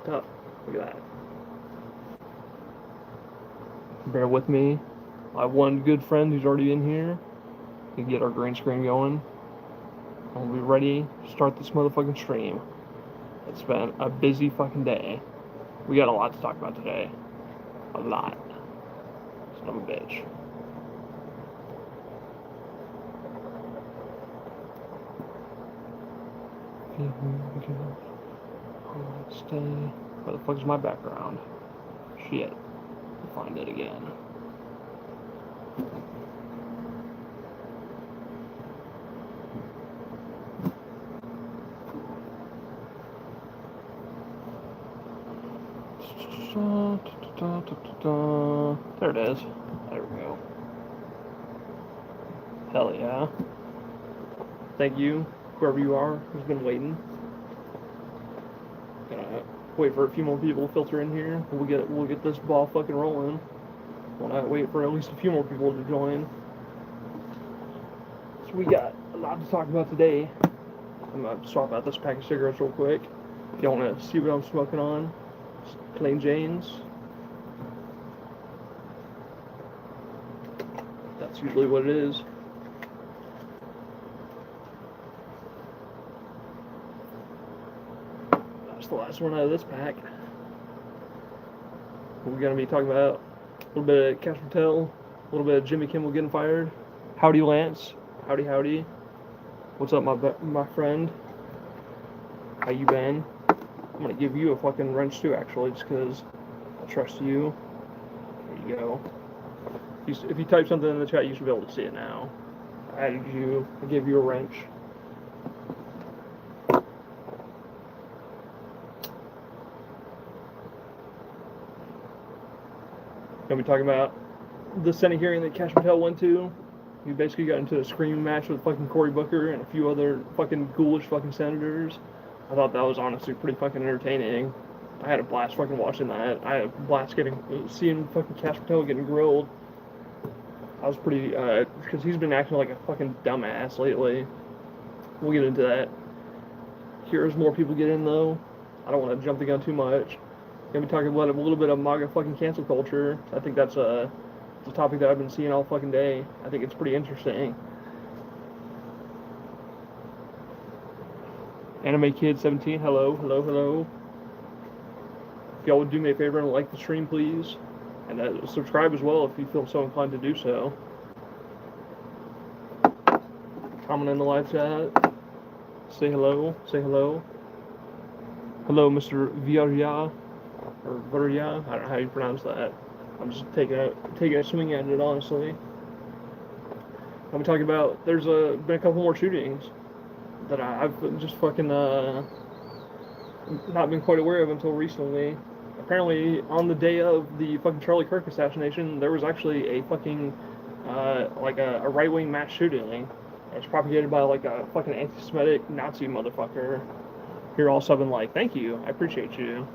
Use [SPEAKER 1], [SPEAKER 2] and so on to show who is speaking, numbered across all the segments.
[SPEAKER 1] Oh, look at that. Bear with me. I have one good friend who's already in here. We can get our green screen going. And we'll be ready to start this motherfucking stream. It's been a busy fucking day. We got a lot to talk about today. A lot. Son of a bitch. Stay. Where the fuck is my background? Shit. I'll find it again. There it is. There we go. Hell yeah. Thank you, whoever you are who's been waiting. Gonna wait for a few more people to filter in here. We'll get this ball fucking rolling. Wanna wait for at least a few more people to join. So we got a lot to talk about today. I'm gonna swap out this pack of cigarettes real quick. If y'all wanna see what I'm smoking on, Plain Janes. That's usually what it is. That's the last one out of this pack. We're gonna be talking about a little bit of Kash, Patel, a little bit of Jimmy Kimmel getting fired. Howdy, Lance. Howdy, howdy. What's up, my friend? How you been? I'm gonna give you a fucking wrench too, actually, just because I trust you. There you go. If you type something in the chat, you should be able to see it now. I added you. I gave you a wrench. Gonna be talking about the Senate hearing that Kash Patel went to. He basically got into a screaming match with fucking Cory Booker and a few other fucking ghoulish fucking senators. I thought that was honestly pretty fucking entertaining. I had a blast fucking watching that. I had a blast seeing fucking Kash Patel getting grilled. I was pretty, because he's been acting like a fucking dumbass lately. We'll get into that. Here's more people get in though. I don't want to jump the gun too much. Gonna be talking about a little bit of Maga fucking cancel culture. I think that's a topic that I've been seeing all fucking day. I think it's pretty interesting. Anime Kid 17, hello, hello, hello. If y'all would do me a favor and like the stream, please. And subscribe as well if you feel so inclined to do so. Comment in the live chat. Say hello, say hello. Hello, Mr. Villarreal. Or Villarreal, I don't know how you pronounce that. I'm just taking a swing at it, honestly. I'm talking about, there's been a couple more shootings that I've just fucking not been quite aware of until recently. Apparently, on the day of the fucking Charlie Kirk assassination, there was actually a fucking, like a right-wing mass shooting. It was propagated by like a fucking anti-Semitic Nazi motherfucker. Here also I've been like, thank you, I appreciate you.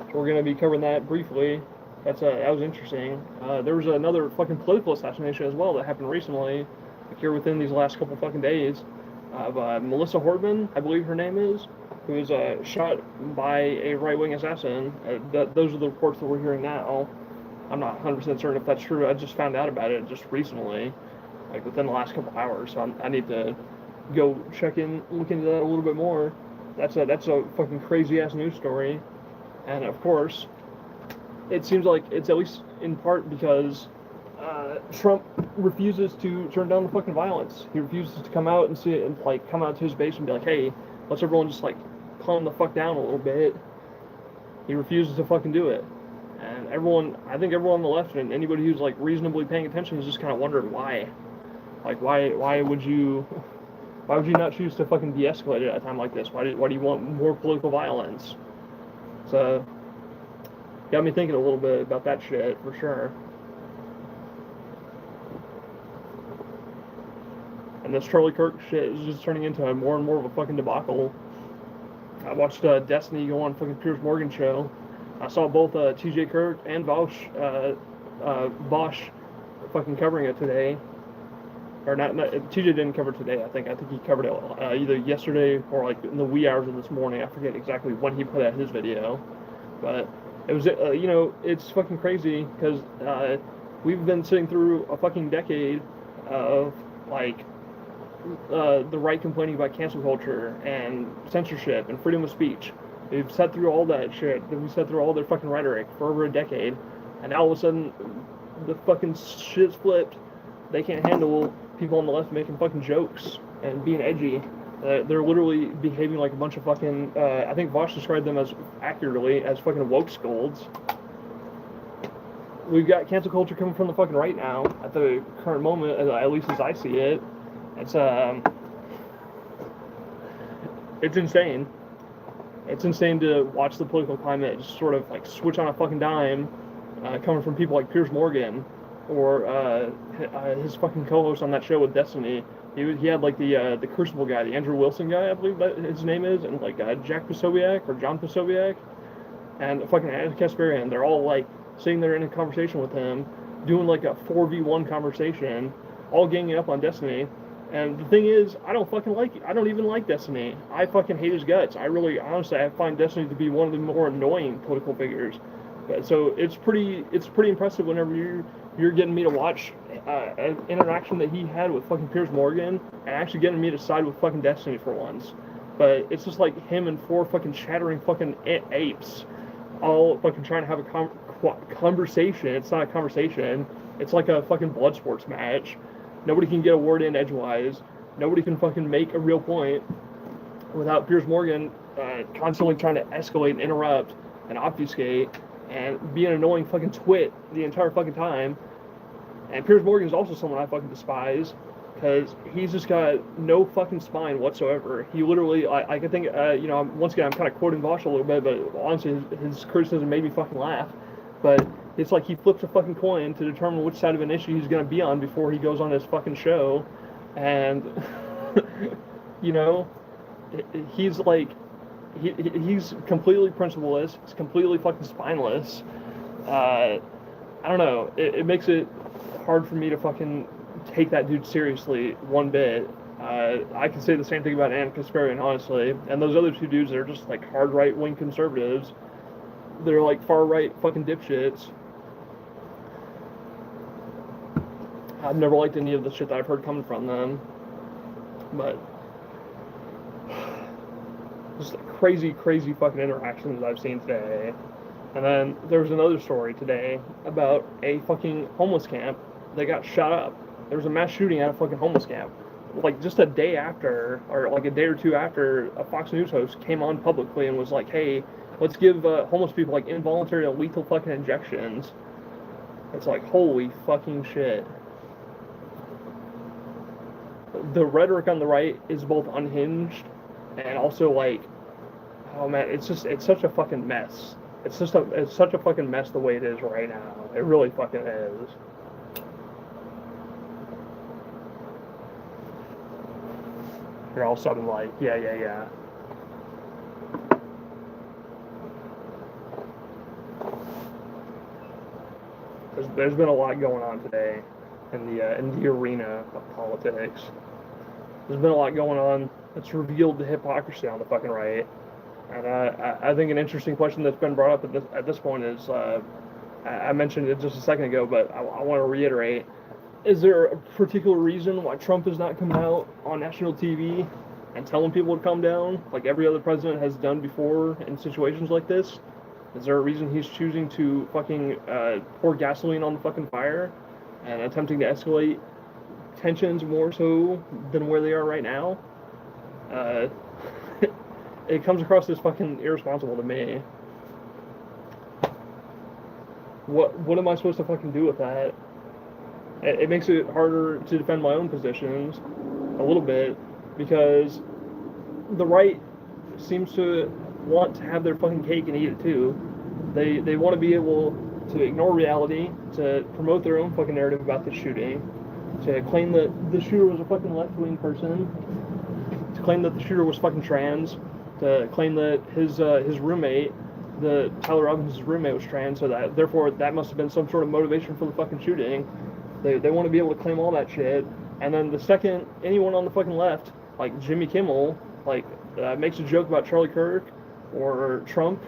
[SPEAKER 1] So we're gonna be covering that briefly. That was interesting. There was another fucking political assassination as well that happened recently, like here within these last couple fucking days, of Melissa Hordman, I believe her name is, who was shot by a right-wing assassin. Those are the reports that we're hearing now. I'm not 100% certain if that's true. I just found out about it just recently, like within the last couple hours. So I need to go look into that a little bit more. That's a fucking crazy ass news story, and of course, it seems like it's at least in part because Trump refuses to turn down the fucking violence. He refuses to come out and see it, and like come out to his base and be like, hey, let's everyone just like calm the fuck down a little bit. He refuses to fucking do it. And I think everyone on the left and anybody who's like reasonably paying attention is just kind of wondering why. Like, why would you not choose to fucking de-escalate it at a time like this? Why do you want more political violence? So, got me thinking a little bit about that shit, for sure. And this Charlie Kirk shit is just turning into more and more of a fucking debacle. I watched Destiny go on fucking Piers Morgan show. I saw both T.J. Kirk and Bosch fucking covering it today. Or not TJ didn't cover it today, I think he covered it either yesterday or like in the wee hours of this morning. I forget exactly when he put out his video. But it was, it's fucking crazy because we've been sitting through a fucking decade of like the right complaining about cancel culture and censorship and freedom of speech. We've sat through all that shit. We sat through all their fucking rhetoric for over a decade, and now all of a sudden, the fucking shit's flipped. They can't handle people on the left making fucking jokes and being edgy. They're literally behaving like a bunch of fucking. I think Vosh described them as accurately as fucking woke scolds. We've got cancel culture coming from the fucking right now at the current moment, at least as I see it. It's insane. It's insane to watch the political climate just sort of like switch on a fucking dime, coming from people like Piers Morgan or his fucking co-host on that show with Destiny. He had like the Crucible guy, the Andrew Wilson guy, I believe that his name is, and like Jack Posobiec or John Posobiec, and fucking Anna Kasparian. They're all like sitting there in a conversation with him, doing like a 4v1 conversation, all ganging up on Destiny. And the thing is, I don't even like Destiny. I fucking hate his guts. Honestly, I find Destiny to be one of the more annoying political figures. So it's pretty impressive whenever you're getting me to watch an interaction that he had with fucking Piers Morgan and actually getting me to side with fucking Destiny for once. But it's just like him and four fucking chattering fucking apes all fucking trying to have a conversation. It's not a conversation. It's like a fucking blood sports match. Nobody can get a word in edgewise. Nobody can fucking make a real point without Piers Morgan constantly trying to escalate and interrupt and obfuscate and be an annoying fucking twit the entire fucking time. And Piers Morgan is also someone I fucking despise because he's just got no fucking spine whatsoever. He literally, I can think, once again, I'm kind of quoting Vosh a little bit, but honestly, his criticism made me fucking laugh. But it's like he flips a fucking coin to determine which side of an issue he's going to be on before he goes on his fucking show. And, he's like, he's completely principleless. He's completely fucking spineless. I don't know. It makes it hard for me to fucking take that dude seriously one bit. I can say the same thing about Anna Kasparian, honestly. And those other two dudes are just like hard right-wing conservatives. They're like far-right fucking dipshits. I've never liked any of the shit that I've heard coming from them. But just crazy fucking interactions I've seen today. And then there was another story today about a fucking homeless camp that got shot up. There was a mass shooting at a fucking homeless camp. Like just a day after, or like a day or two after, a Fox News host came on publicly and was like, hey, let's give homeless people like involuntary and lethal fucking injections. It's like, holy fucking shit. The rhetoric on the right is both unhinged and also like, oh man, it's such a fucking mess. It's such a fucking mess the way it is right now. It really fucking is. You're all of a sudden like, yeah. There's been a lot going on today in the arena of politics. There's been a lot going on that's revealed the hypocrisy on the fucking right. And I think an interesting question that's been brought up at this point is, I mentioned it just a second ago, but I want to reiterate, is there a particular reason why Trump is not coming out on national TV and telling people to calm down, like every other president has done before in situations like this? Is there a reason he's choosing to fucking pour gasoline on the fucking fire and attempting to escalate tensions more so than where they are right now? It comes across as fucking irresponsible to me. What am I supposed to fucking do with that? It makes it harder to defend my own positions a little bit because the right seems to want to have their fucking cake and eat it too. They want to be able to ignore reality, to promote their own fucking narrative about the shooting, to claim that the shooter was a fucking left-wing person, to claim that the shooter was fucking trans, to claim that his roommate, the Tyler Robbins' roommate, was trans, so that therefore that must have been some sort of motivation for the fucking shooting. They want to be able to claim all that shit, and then the second anyone on the fucking left, like Jimmy Kimmel, like makes a joke about Charlie Kirk or Trump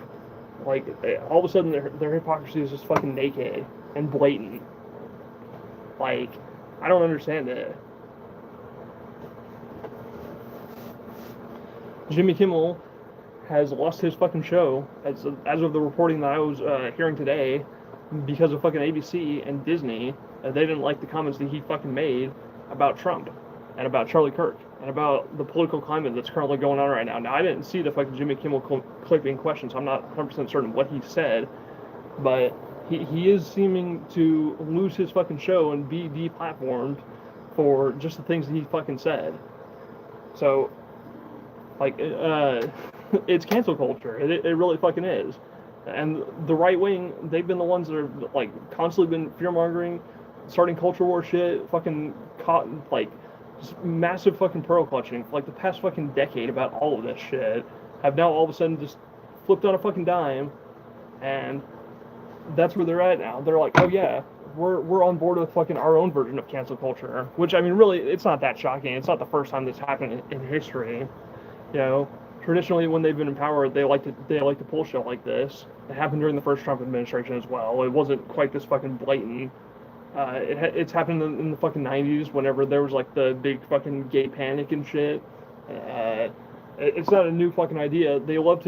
[SPEAKER 1] Like, all of a sudden, their hypocrisy is just fucking naked and blatant. Like, I don't understand it. Jimmy Kimmel has lost his fucking show, as of the reporting that I was hearing today, because of fucking ABC and Disney. They didn't like the comments that he fucking made about Trump and about Charlie Kirk and about the political climate that's currently going on right now. Now, I didn't see the fucking Jimmy Kimmel clip in question, so I'm not 100% certain what he said, but he is seeming to lose his fucking show and be deplatformed for just the things that he fucking said. So, like, it's cancel culture. It really fucking is. And the right wing, they've been the ones that are, like, constantly been fear-mongering, starting culture war shit, fucking, like, just massive fucking pearl clutching for, like, the past fucking decade about all of this shit, have now all of a sudden just flipped on a fucking dime, and that's where they're at now. They're like, oh yeah, we're on board with fucking our own version of cancel culture, which, I mean, really, it's not that shocking. It's not the first time this happened in history. You know, traditionally when they've been in power, they like to pull shit like this. It happened during the first Trump administration as well. It wasn't quite this fucking blatant. It's happened in the fucking 90s whenever there was like the big fucking gay panic and shit. It's not a new fucking idea. They love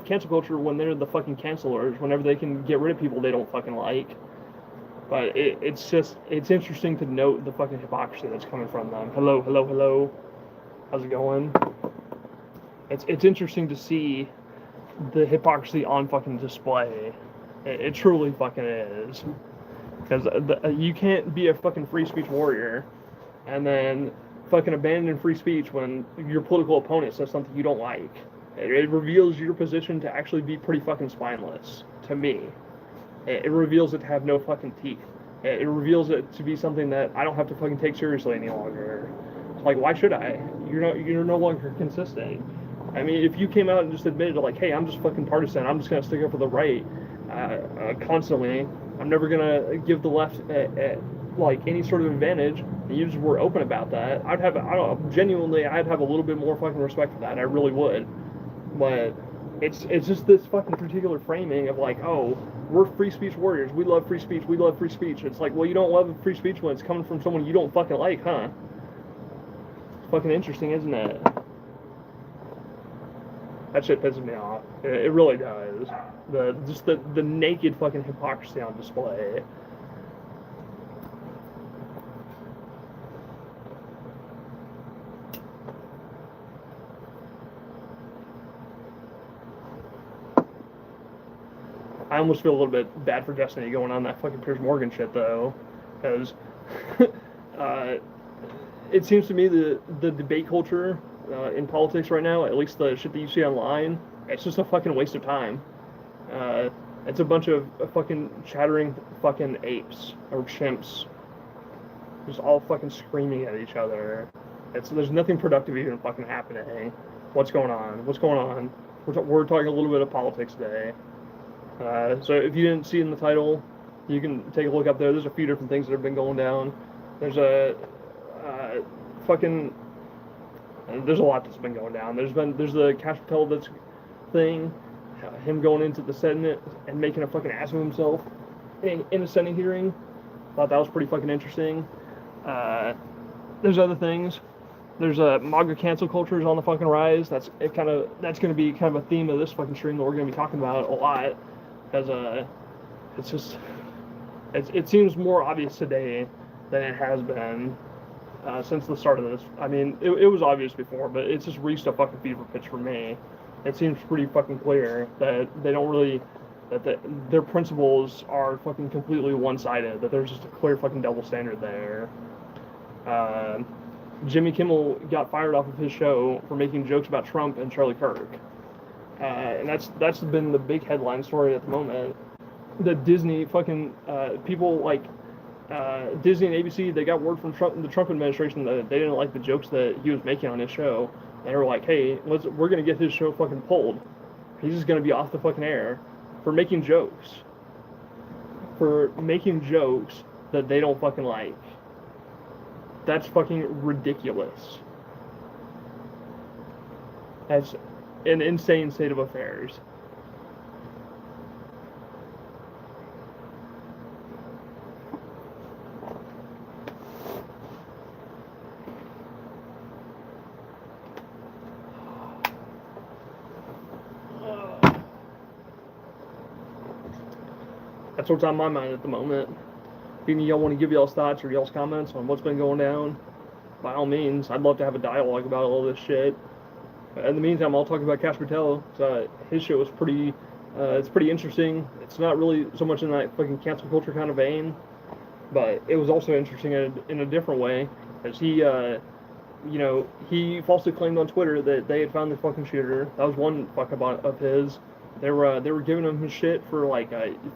[SPEAKER 1] cancel culture when they're the fucking cancelers, whenever they can get rid of people they don't fucking like. But it's interesting to note the fucking hypocrisy that's coming from them. Hello. How's it going? It's interesting to see the hypocrisy on fucking display. It truly fucking is. Because you can't be a fucking free speech warrior and then fucking abandon free speech when your political opponent says something you don't like. It reveals your position to actually be pretty fucking spineless, to me. It reveals it to have no fucking teeth. It reveals it to be something that I don't have to fucking take seriously any longer. Like, why should I? You're no longer consistent. I mean, if you came out and just admitted, like, hey, I'm just fucking partisan, I'm just gonna stick up for the right constantly, I'm never gonna give the left like any sort of advantage, and you just were open about that, I'd have a little bit more fucking respect for that. I really would. But it's just this fucking particular framing of like, oh, we're free speech warriors, we love free speech. It's like, well, you don't love free speech when it's coming from someone you don't fucking like, huh? Fucking interesting, isn't it? That shit pisses me off. It really does. The naked fucking hypocrisy on display. I almost feel a little bit bad for Destiny going on that fucking Piers Morgan shit though, because it seems to me the debate culture in politics right now, at least the shit that you see online, it's just a fucking waste of time. It's a bunch of fucking chattering fucking apes or chimps, just all fucking screaming at each other. There's nothing productive even fucking happening. What's going on? We're talking a little bit of politics today. So if you didn't see in the title, you can take a look up there. There's a few different things that have been going down. There's a there's a lot that's been going down. There's the Kash Patel thing, him going into the Senate and making a fucking ass of himself in a Senate hearing. Thought that was pretty fucking interesting. There's other things. There's a Maga cancel culture is on the fucking rise. That's going to be kind of a theme of this fucking stream that we're going to be talking about a lot, because it seems more obvious today than it has been since the start of this. I mean, it was obvious before, but it's just reached a fucking fever pitch for me. It seems pretty fucking clear that they don't really, their principles are fucking completely one-sided, that there's just a clear fucking double standard there. Jimmy Kimmel got fired off of his show for making jokes about Trump and Charlie Kirk. And that's been the big headline story at the moment. The Disney fucking people like Disney and ABC, they got word from the Trump administration that they didn't like the jokes that he was making on his show. And they were like, hey, we're going to get his show fucking pulled. He's just going to be off the fucking air for making jokes. For making jokes that they don't fucking like. That's fucking ridiculous. That's an insane state of affairs. That's what's on my mind at the moment. If any of y'all want to give y'all's thoughts or y'all's comments on what's been going down, by all means, I'd love to have a dialogue about all this shit. In the meantime, I'll talk about Kash Patel. His shit was it's pretty interesting. It's not really so much in that fucking cancel culture kind of vein, but it was also interesting in a different way, as he falsely claimed on Twitter that they had found the fucking shooter. That was one fuck about of his. They were giving him his shit for like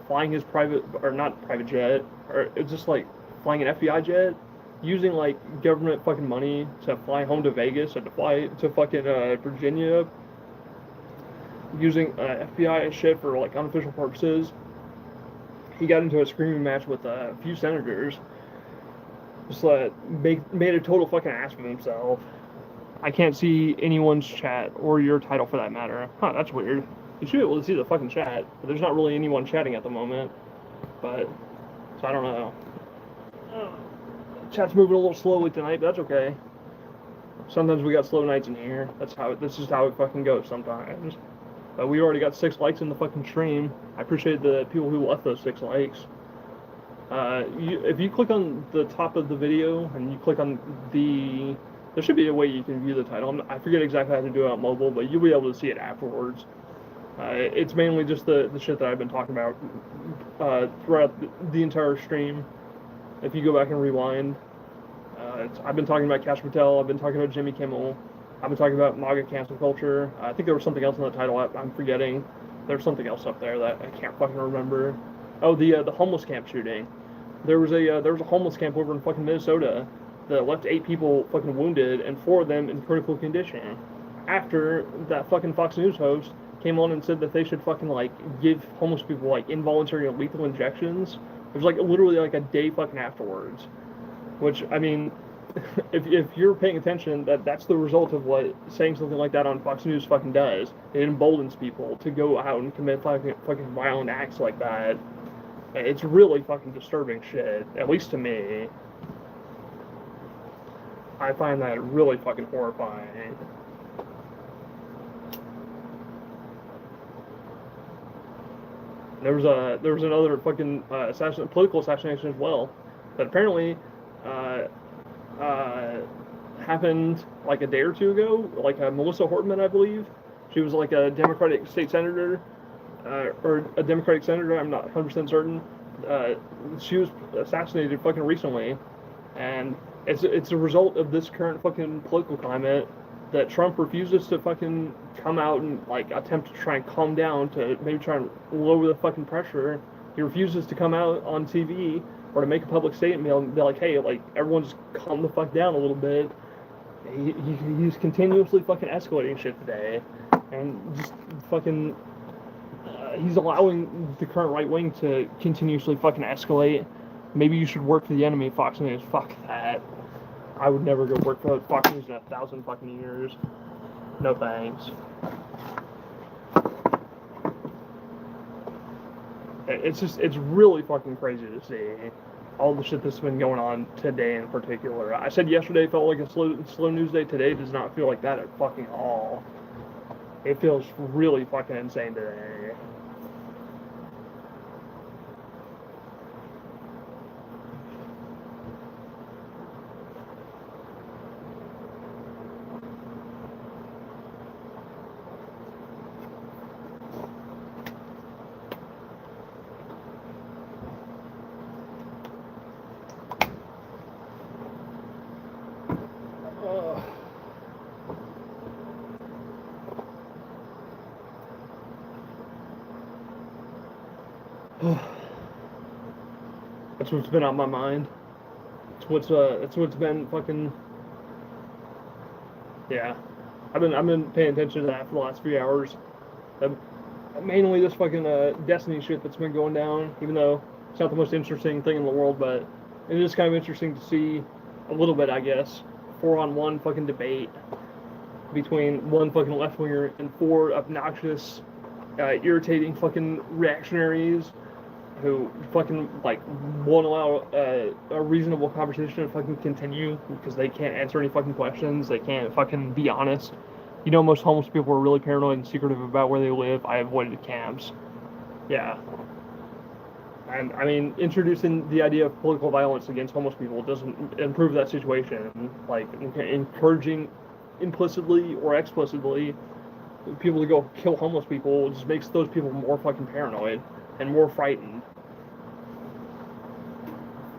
[SPEAKER 1] flying his not private jet, or it was just like flying an FBI jet, using like government fucking money to fly home to Vegas and to fly to fucking Virginia, using FBI shit for like unofficial purposes. He got into a screaming match with a few senators. Just made a total fucking ass of himself. I can't see anyone's chat or your title for that matter. Huh, that's weird. You should be able to see the fucking chat, but there's not really anyone chatting at the moment. So I don't know. Chat's moving a little slowly tonight, but that's okay. Sometimes we got slow nights in here. This is how it fucking goes sometimes. But we already got 6 likes in the fucking stream. I appreciate the people who left those 6 likes. If you click on the top of the video and you click on there should be a way you can view the title. I forget exactly how to do it on mobile, but you'll be able to see it afterwards. It's mainly just the shit that I've been talking about throughout the entire stream. If you go back and rewind, I've been talking about Kash Patel, I've been talking about Jimmy Kimmel, I've been talking about Maga cancel culture. I think there was something else in the title I'm forgetting. There's something else up there that I can't fucking remember. Oh, the homeless camp shooting. There was a homeless camp over in fucking Minnesota that left 8 people fucking wounded and 4 of them in critical condition. After that fucking Fox News host came on and said that they should fucking like give homeless people like involuntary and lethal injections. It was like literally like a day fucking afterwards. Which, I mean, if you're paying attention, that's the result of what saying something like that on Fox News fucking does. It emboldens people to go out and commit fucking violent acts like that. It's really fucking disturbing shit, at least to me. I find that really fucking horrifying. There was another fucking political assassination as well, that apparently happened like a day or two ago. Like Melissa Hortman, I believe. She was like a Democratic state senator, or a Democratic senator. I'm not 100% certain. She was assassinated fucking recently, and it's a result of this current fucking political climate that Trump refuses to fucking come out and like attempt to try and calm down, to maybe try and lower the fucking pressure. He refuses to come out on TV or to make a public statement and be like, hey, like, everyone just calm the fuck down a little bit. He's continuously fucking escalating shit today, and just fucking he's allowing the current right wing to continuously fucking escalate. Maybe you should work for the enemy, Fox News. Fuck that. I would never go work for Fox News in 1,000 fucking years. No thanks. It's really fucking crazy to see all the shit that's been going on today in particular. I said yesterday felt like a slow news day. Today does not feel like that at fucking all. It feels really fucking insane today. That's what's been on my mind. It's what's been fucking. Yeah, I've been paying attention to that for the last few hours. Mainly this fucking Destiny shit that's been going down. Even though it's not the most interesting thing in the world, but it is kind of interesting to see a little bit, I guess, 4-on-1 fucking debate between one fucking left winger and 4 obnoxious, irritating fucking reactionaries who fucking like won't allow a reasonable conversation to fucking continue because they can't answer any fucking questions. They can't fucking be honest. You know, most homeless people are really paranoid and secretive about where they live. I avoided camps. Yeah. And I mean, introducing the idea of political violence against homeless people doesn't improve that situation. Like, encouraging implicitly or explicitly people to go kill homeless people just makes those people more fucking paranoid and more frightened.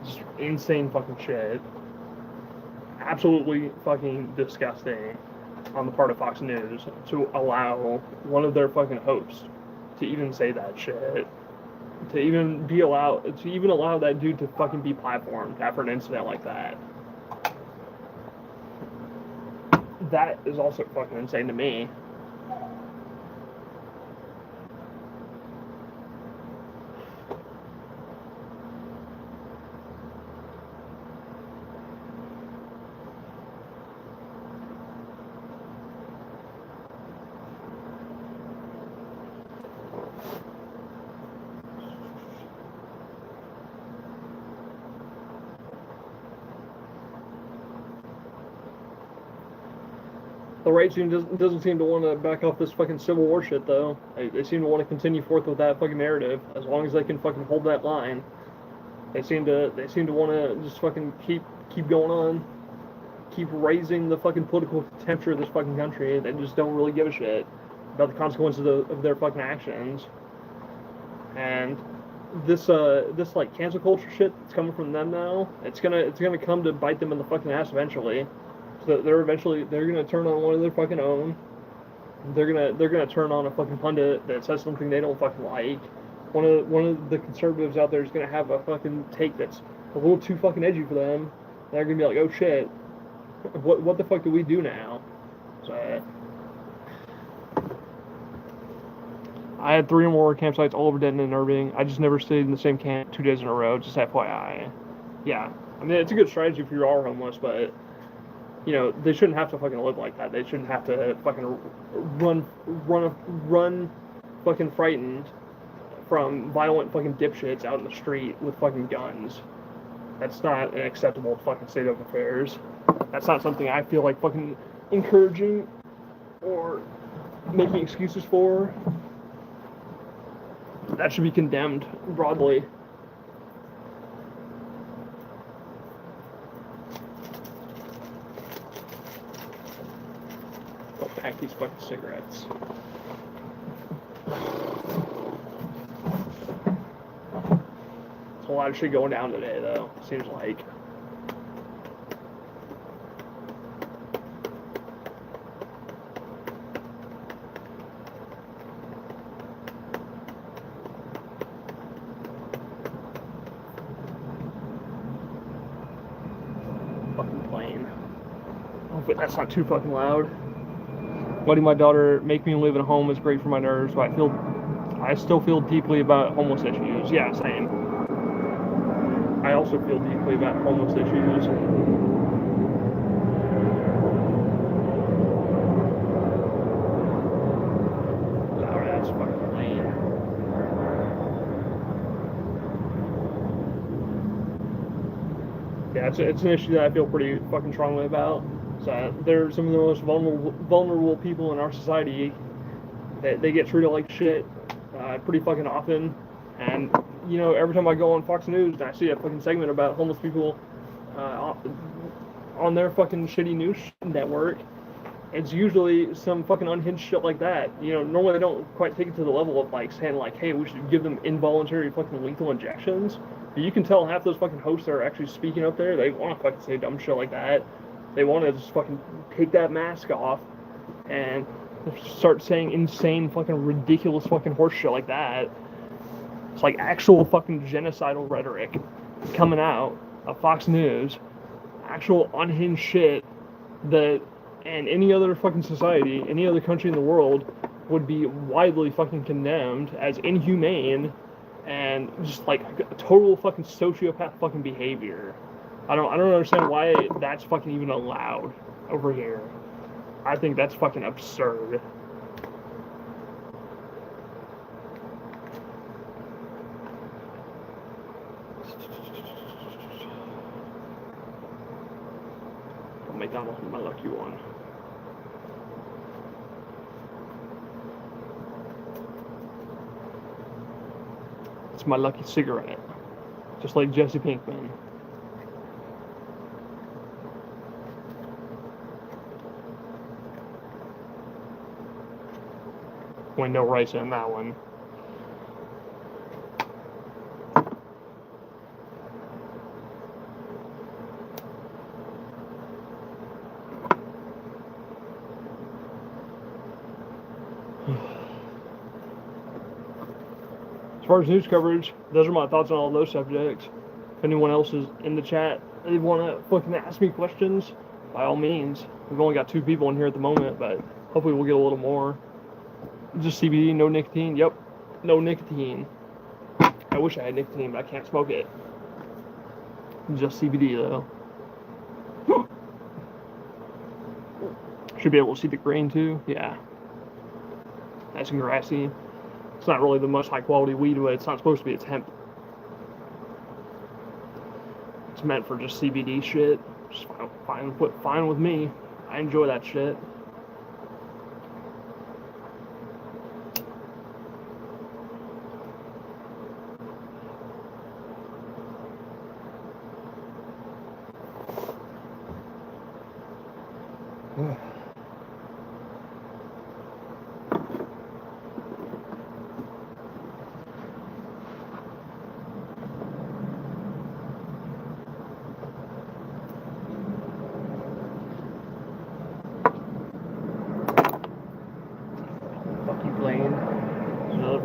[SPEAKER 1] Just insane fucking shit. Absolutely fucking disgusting on the part of Fox News to allow one of their fucking hosts to even say that shit. To even allow that dude to fucking be platformed after an incident like that. That is also fucking insane to me. The right team doesn't seem to want to back off this fucking Civil War shit, though. They seem to want to continue forth with that fucking narrative as long as they can fucking hold that line. They seem to want to just fucking keep going on, keep raising the fucking political temperature of this fucking country. They just don't really give a shit about the consequences of their fucking actions. And this like cancel culture shit that's coming from them now, it's gonna come to bite them in the fucking ass eventually. So they're gonna turn on one of their fucking own. They're gonna turn on a fucking pundit that says something they don't fucking like. One of the conservatives out there is gonna have a fucking take that's a little too fucking edgy for them. They're gonna be like, oh shit, what the fuck do we do now? So I had 3 or more campsites all over Denton and Irving. I just never stayed in the same camp 2 days in a row. Just FYI. Yeah, I mean it's a good strategy if you are homeless, but you know, they shouldn't have to fucking live like that. They shouldn't have to fucking run fucking frightened from violent fucking dipshits out in the street with fucking guns. That's not an acceptable fucking state of affairs. That's not something I feel like fucking encouraging or making excuses for. That should be condemned broadly. Pack these fucking cigarettes. There's a lot of shit going down today, though. Seems like. Fucking plane. Hopefully that's not too fucking loud. Letting my daughter make me live at home is great for my nerves, but I still feel deeply about homeless issues. Yeah, same. I also feel deeply about homeless issues. Alright, that's fucking lame. Yeah, it's an issue that I feel pretty fucking strongly about. So they're some of the most vulnerable people in our society. They get treated like shit pretty fucking often. And, you know, every time I go on Fox News and I see a fucking segment about homeless people on their fucking shitty news network, it's usually some fucking unhinged shit like that. You know, normally they don't quite take it to the level of, like, saying, like, hey, we should give them involuntary fucking lethal injections. But you can tell half those fucking hosts that are actually speaking up there, they want to fucking say dumb shit like that. They want to just fucking take that mask off and start saying insane fucking ridiculous fucking horse shit like that. It's like actual fucking genocidal rhetoric coming out of Fox News. Actual unhinged shit that in any other fucking society, any other country in the world would be widely fucking condemned as inhumane and just like total fucking sociopath fucking behavior. I don't understand why that's fucking even allowed over here. I think that's fucking absurd. I'll make that one my lucky one. It's my lucky cigarette. Just like Jesse Pinkman. Wait, no rice in that one. As far as news coverage, those are my thoughts on all those subjects. If anyone else is in the chat, they want to fucking ask me questions, by all means. We've only got 2 people in here at the moment, but hopefully we'll get a little more. Just CBD, no nicotine. Yep, no nicotine. I wish I had nicotine, but I can't smoke it. Just CBD, though. Should be able to see the grain, too. Yeah. Nice and grassy. It's not really the most high quality weed, but it's not supposed to be. It's hemp. It's meant for just CBD shit. Just fine with me. I enjoy that shit.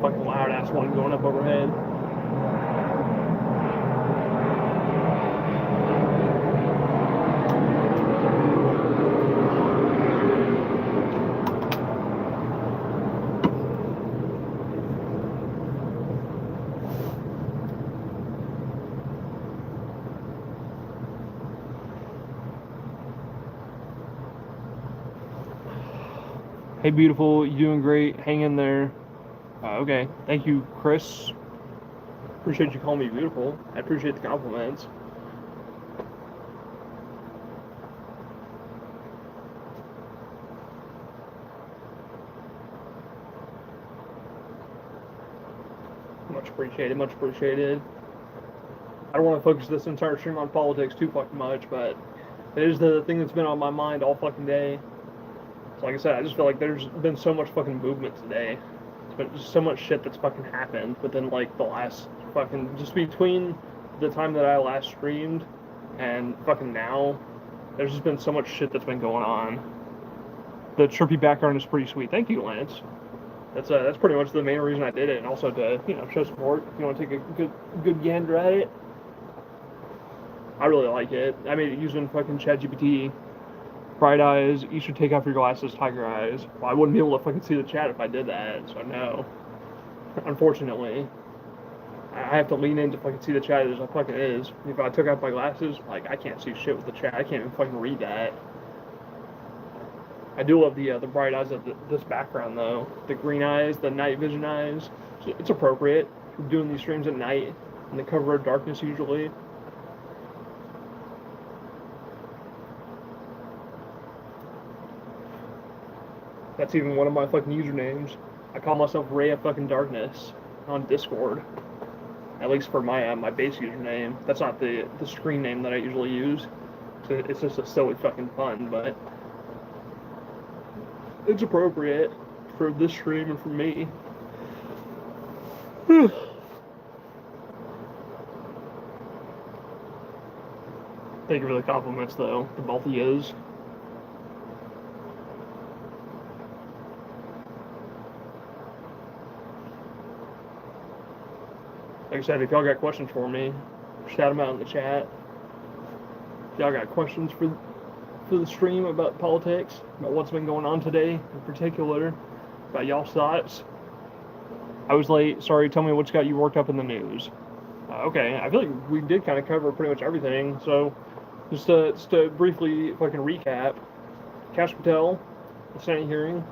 [SPEAKER 1] Fucking loud ass one going up overhead. Hey, beautiful, you doing great? Hang in there. Okay, thank you, Chris. Appreciate you calling me beautiful. I appreciate the compliments. Much appreciated, much appreciated. I don't want to focus this entire stream on politics too fucking much, but it is the thing that's been on my mind all fucking day. So like I said, I just feel like there's been so much fucking movement today. But just so much shit that's fucking happened within like the last fucking, just between the time that I last streamed and fucking now, there's just been so much shit that's been going on. The trippy background is pretty sweet. Thank you, Lance. That's pretty much the main reason I did it, and also to, you know, show support. If you want to take a good gander at it, I really like it. I made it using fucking ChatGPT. Bright eyes, you should take off your glasses, tiger eyes. Well, I wouldn't be able to fucking see the chat if I did that, so no. Unfortunately. I have to lean in to fucking see the chat as it fucking is. If I took off my glasses, like, I can't see shit with the chat. I can't even fucking read that. I do love the bright eyes of this background, though. The green eyes, the night vision eyes. It's appropriate. We're doing these streams at night, in the cover of darkness, usually. That's even one of my fucking usernames. I call myself Ray of fucking Darkness on Discord. At least for my base username. That's not the screen name that I usually use. So it's just a silly fucking fun, but it's appropriate for this stream and for me. Thank you for the compliments, though. The both of yous. Like I said, if y'all got questions for me, shout them out in the chat. If y'all got questions for the stream about politics, about what's been going on today in particular, about y'all's thoughts. I was late. Sorry, tell me what's got you worked up in the news. Okay, I feel like we did kind of cover pretty much everything. So, just to briefly fucking recap, Kash Patel, the Senate hearing.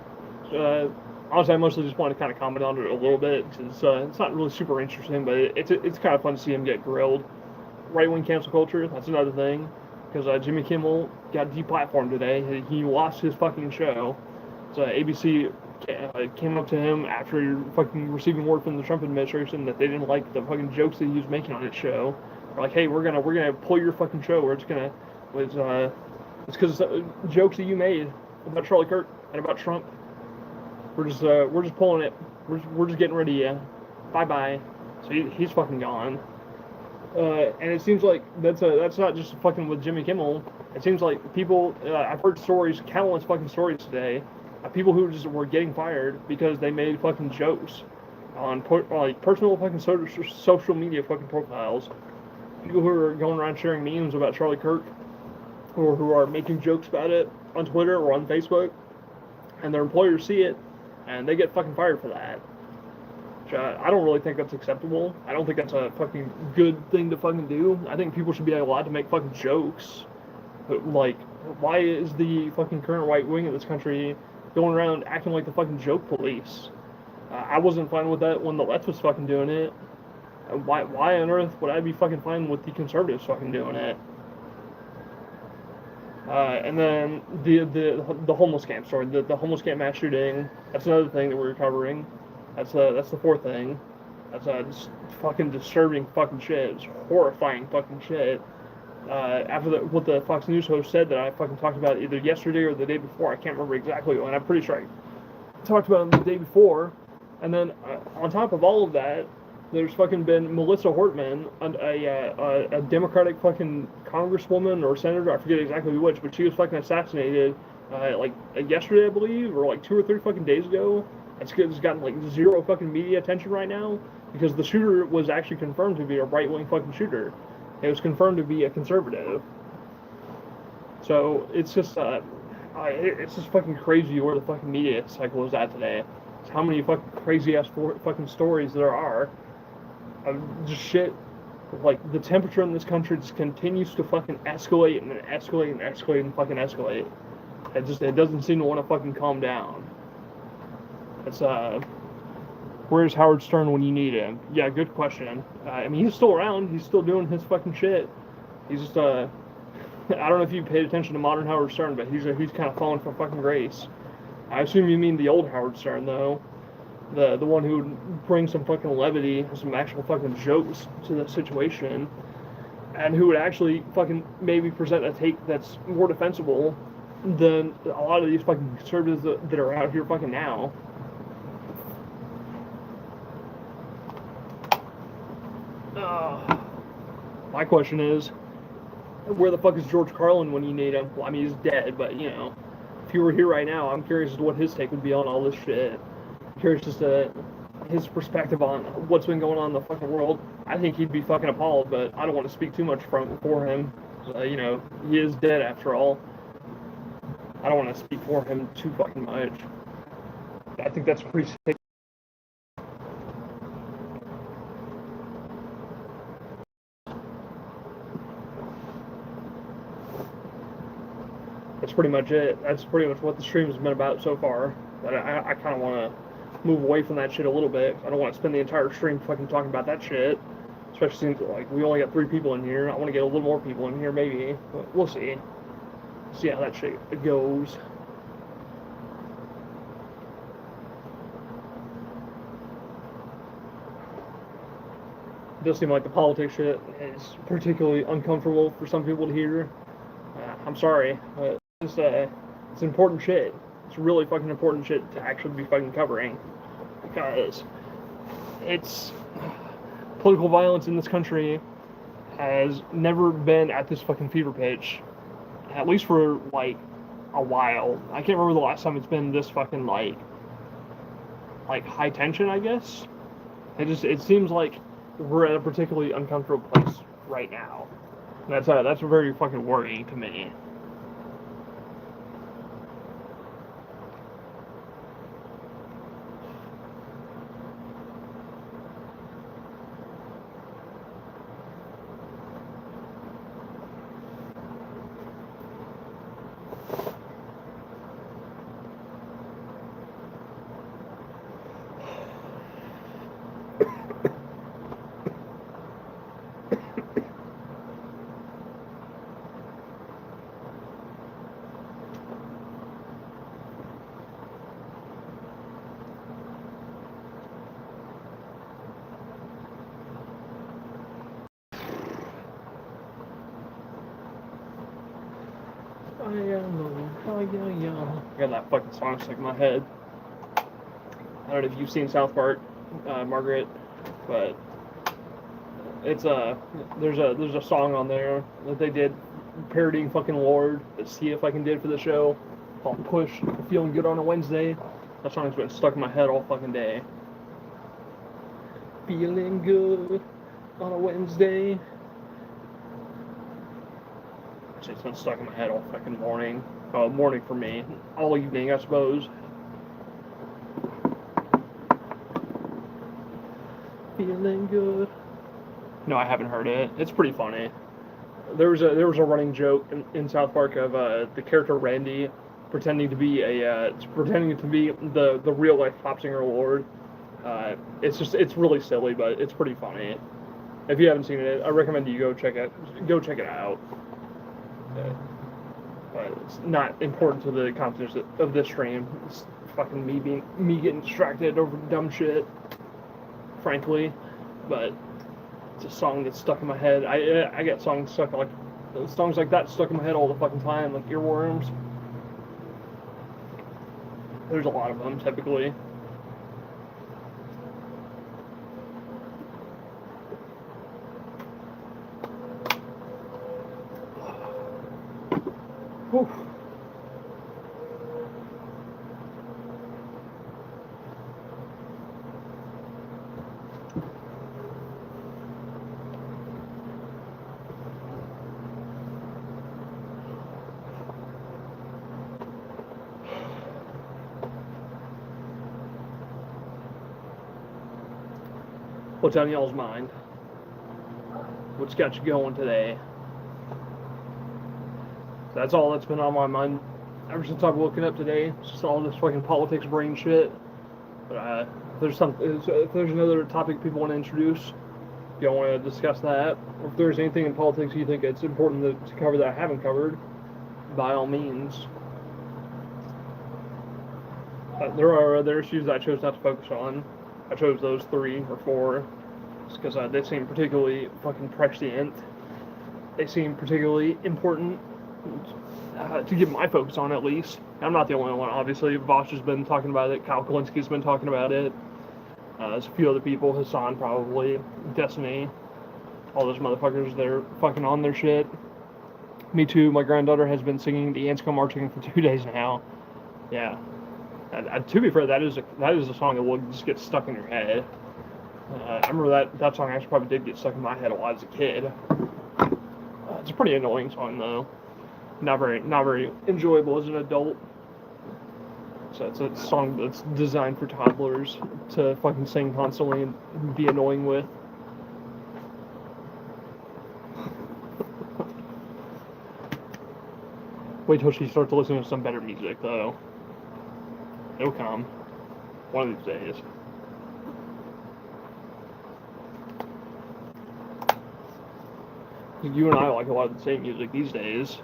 [SPEAKER 1] Honestly, I mostly just want to kind of comment on it a little bit because it's not really super interesting, but it's kind of fun to see him get grilled. Right-wing cancel culture, that's another thing, because Jimmy Kimmel got deplatformed today. He lost his fucking show. So ABC came up to him after fucking receiving word from the Trump administration that they didn't like the fucking jokes that he was making on his show. They're like, hey, we're gonna pull your fucking show. It's because jokes that you made about Charlie Kirk and about Trump. We're just pulling it. We're just getting rid of you. Bye bye. So he's fucking gone. And it seems like that's not just fucking with Jimmy Kimmel. It seems like people, I've heard stories, countless fucking stories today, of people who just were getting fired because they made fucking jokes on personal fucking social media fucking profiles. People who are going around sharing memes about Charlie Kirk, or who are making jokes about it on Twitter or on Facebook, and their employers see it, and they get fucking fired for that. I don't really think that's acceptable. I don't think that's a fucking good thing to fucking do. I think people should be allowed to make fucking jokes. But, like, why is the fucking current right wing of this country going around acting like the fucking joke police? I wasn't fine with that when the left was fucking doing it. Why on earth would I be fucking fine with the conservatives fucking doing it? And then the homeless camp story, the homeless camp mass shooting. That's another thing that we're covering. That's the fourth thing. That's just fucking disturbing fucking shit. It's horrifying fucking shit. After what the Fox News host said that I fucking talked about either yesterday or the day before, I can't remember exactly, and I'm pretty sure I talked about it the day before. And then on top of all of that, there's fucking been Melissa Hortman, a Democratic fucking congresswoman or senator, I forget exactly which, but she was fucking assassinated yesterday, I believe, or like 2 or 3 fucking days ago. It's gotten like zero fucking media attention right now because the shooter was actually confirmed to be a right-wing fucking shooter. It was confirmed to be a conservative. So it's just fucking crazy where the fucking media cycle is at today. It's how many fucking crazy ass fucking stories there are of just shit. Like the temperature in this country just continues to fucking escalate and escalate and escalate and fucking escalate. It doesn't seem to want to fucking calm down. It's where's Howard Stern when you need him? Yeah, good question. I mean, he's still around. He's still doing his fucking shit. He's just I don't know if you paid attention to modern Howard Stern, but he's kind of fallen from fucking grace. I assume you mean the old Howard Stern though, the one who would bring some fucking levity, some actual fucking jokes to the situation, and who would actually fucking maybe present a take that's more defensible than a lot of these fucking conservatives that are out here fucking now. My question is, where the fuck is George Carlin when you need him? Well, I mean, he's dead, but, you know, if he were here right now, I'm curious as to what his take would be on all this shit. I'm curious as to his perspective on what's been going on in the fucking world. I think he'd be fucking appalled, but I don't want to speak too much for him. You know, he is dead after all. I don't want to speak for him too fucking much. I think that's pretty sick. That's pretty much it. That's pretty much what the stream has been about so far. But I kind of want to move away from that shit a little bit. I don't want to spend the entire stream fucking talking about that shit. Especially since like we only got 3 people in here. I want to get a little more people in here maybe. But we'll see. See how that shit goes. It does seem like the politics shit is particularly uncomfortable for some people to hear. I'm sorry. It's important shit. It's really fucking important shit to actually be fucking covering. Because it's... Political violence in this country has never been at this fucking fever pitch. At least for, like, a while. I can't remember the last time it's been this fucking, like high tension, I guess. It seems like we're at a particularly uncomfortable place right now. And that's very fucking worrying to me. I got that fucking song stuck in my head. I don't know if you've seen South Park, Margaret, but it's there's a song on there that they did parodying fucking Lord that See If I Can did for the show called Push, Feeling Good on a Wednesday. That song's been stuck in my head all fucking day. Feeling good on a Wednesday. It's been stuck in my head all fucking morning. Morning for me. All evening, I suppose. Feeling good. No, I haven't heard it. It's pretty funny. There was a running joke in South Park of the character Randy pretending to be the real life pop singer Lord. It's really silly, but it's pretty funny. If you haven't seen it, I recommend you go check it out. But it's not important to the content of this stream. It's fucking me getting distracted over dumb shit, frankly. But it's a song that's stuck in my head. I get songs like that stuck in my head all the fucking time, like earworms. There's a lot of them typically. Whew. What's on y'all's mind? What's got you going today? That's all that's been on my mind ever since I've woken up today. It's just all this fucking politics brain shit. But if there's another topic people want to introduce, if y'all want to discuss that, or if there's anything in politics you think it's important to cover that I haven't covered, by all means. There are other issues that I chose not to focus on. I chose those 3 or 4 just because they seem particularly fucking prescient. They seem particularly important to get my focus on, at least. I'm not the only one, obviously. Vosh has been talking about it. Kyle Kalinski's been talking about it. There's a few other people. Hassan, probably. Destiny. All those motherfuckers, they're fucking on their shit. Me too. My granddaughter has been singing the Ants Come Marching for 2 days now. Yeah. To be fair, that is a song that will just get stuck in your head. I remember that song actually probably did get stuck in my head a lot as a kid. It's a pretty annoying song though. Not very enjoyable as an adult. So it's a song that's designed for toddlers to fucking sing constantly and be annoying with. Wait till she starts listening to some better music though. It'll come. One of these days. You and I like a lot of the same music these days.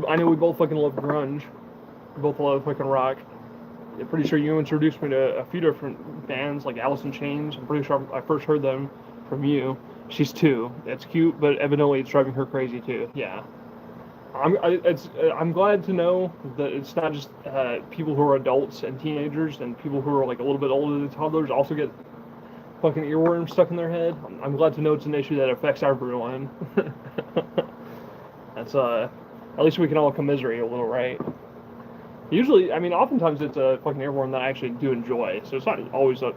[SPEAKER 1] I know we both fucking love grunge. We both love fucking rock. I'm pretty sure you introduced me to a few different bands like Alice in Chains. I'm pretty sure I first heard them from you. She's 2. It's cute, but evidently it's driving her crazy too. Yeah. I'm glad to know that it's not just people who are adults and teenagers and people who are like a little bit older than toddlers also get fucking earworms stuck in their head. I'm glad to know it's an issue that affects everyone. That's at least we can all commiserate a little, right? Usually, I mean, oftentimes it's a fucking earworm that I actually do enjoy, so it's not always an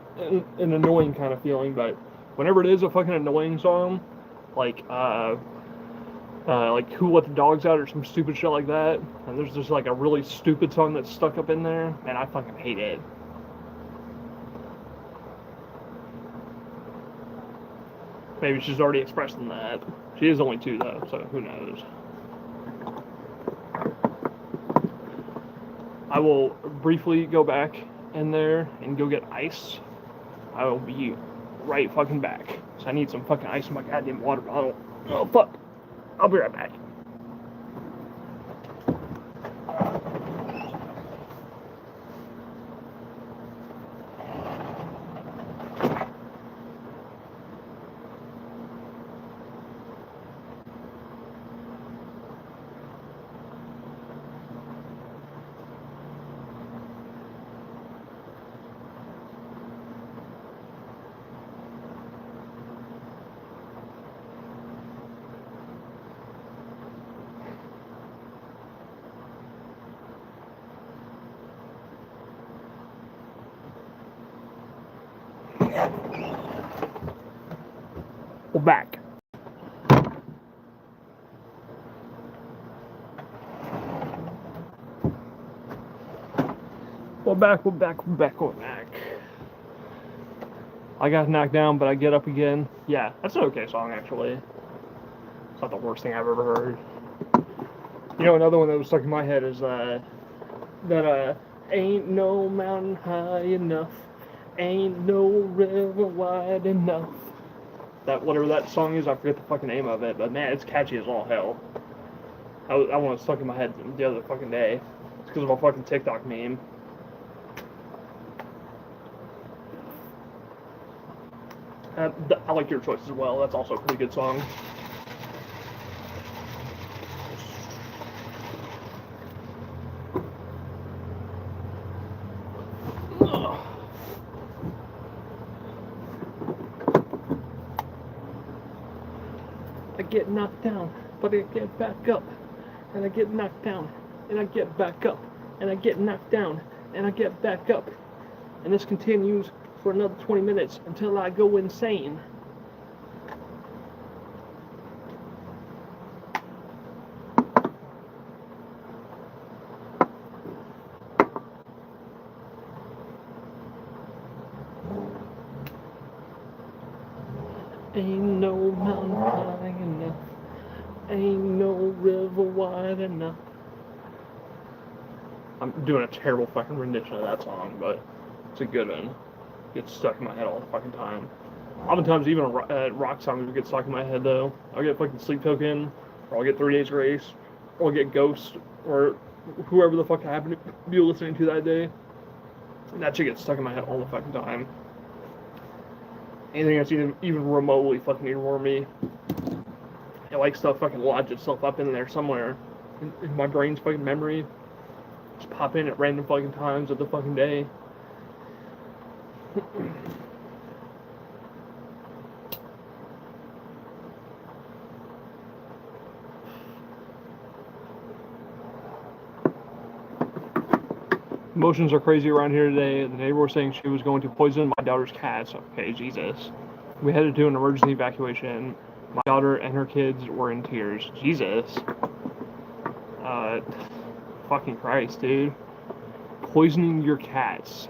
[SPEAKER 1] annoying kind of feeling, but whenever it is a fucking annoying song, like Who Let the Dogs Out or some stupid shit like that, and there's just like a really stupid song that's stuck up in there, man, I fucking hate it. Maybe she's already expressing that. She is only 2 though, so who knows. I will briefly go back in there and go get ice. I will be right fucking back. So I need some fucking ice in my goddamn water bottle. Oh fuck. I'll be right back. We're back. We're back. I got knocked down, but I get up again. Yeah, that's an okay song, actually. It's not the worst thing I've ever heard. You know, another one that was stuck in my head is that ain't no mountain high enough, ain't no river wide enough. That whatever that song is, I forget the fucking name of it, but man, it's catchy as all hell. I want it stuck in my head the other fucking day. It's because of a fucking TikTok meme. I like your choice as well. That's also a pretty good song. I get knocked down, but I get back up. And I get knocked down, and I get back up. And I get knocked down, and I get back up. And this continues for another 20 minutes until I go insane. Ain't no mountain high enough, ain't no river wide enough. I'm doing a terrible fucking rendition of that song, but it's a good one. Gets stuck in my head all the fucking time. Oftentimes, even rock songs get stuck in my head, though. I'll get fucking Sleep Token, or I'll get 3 Days Grace, or I'll get Ghost, or whoever the fuck I happen to be listening to that day. And that shit gets stuck in my head all the fucking time. Anything that's even remotely fucking ignore me, it likes to fucking lodge itself up in there somewhere. In my brain's fucking memory. Just pop in at random fucking times of the fucking day. Emotions are crazy around here today. The neighbor was saying she was going to poison my daughter's cats. Okay, Jesus. We headed to an emergency evacuation. My daughter and her kids were in tears. Jesus. Fucking Christ, dude. Poisoning your cats.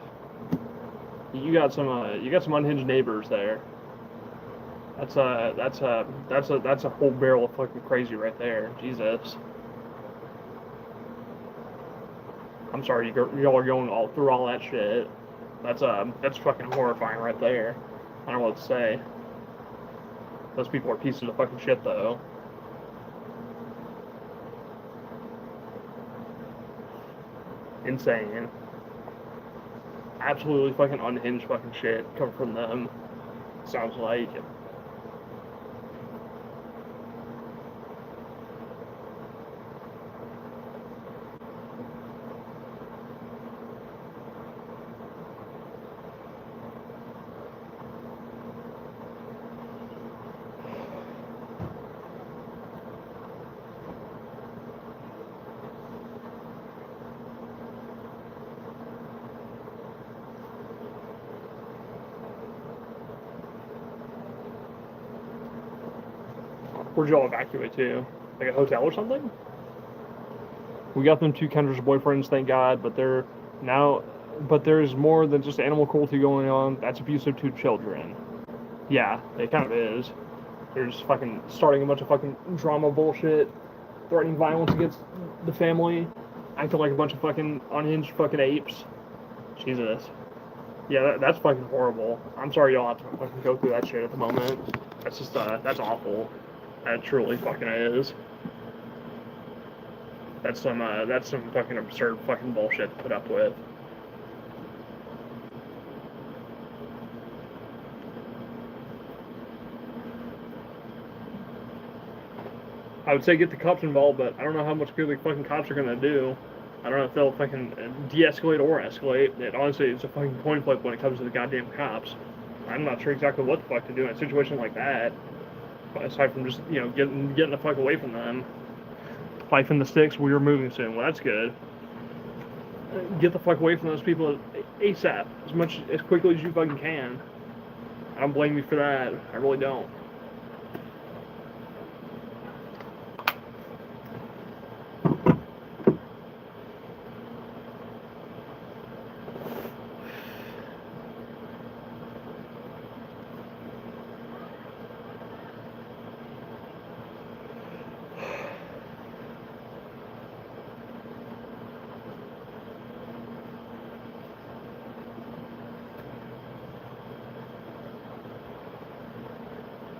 [SPEAKER 1] You got some unhinged neighbors there. That's a whole barrel of fucking crazy right there. Jesus. I'm sorry, y'all are going all through all that shit. That's fucking horrifying right there. I don't know what to say. Those people are pieces of fucking shit, though. Insane. Absolutely fucking unhinged fucking shit coming from them. Sounds like. Where'd y'all evacuate to? Like a hotel or something? We got them 2 Kendra's boyfriends, thank God, but there's more than just animal cruelty going on. That's abuse of 2 children. Yeah, it kind of is. There's fucking starting a bunch of fucking drama bullshit, threatening violence against the family, acting like a bunch of fucking unhinged fucking apes. Jesus. Yeah, that's fucking horrible. I'm sorry y'all have to fucking go through that shit at the moment. That's just, that's awful. That truly fucking is. That's some fucking absurd fucking bullshit to put up with. I would say get the cops involved, but I don't know how much good the fucking cops are gonna do. I don't know if they'll fucking de-escalate or escalate. It honestly, it's a fucking coin flip when it comes to the goddamn cops. I'm not sure exactly what the fuck to do in a situation like that. Aside from just, you know, getting the fuck away from them. Life in the sticks, we're moving soon. Well, that's good. Get the fuck away from those people ASAP, as quickly as you fucking can. I don't blame you for that. I really don't.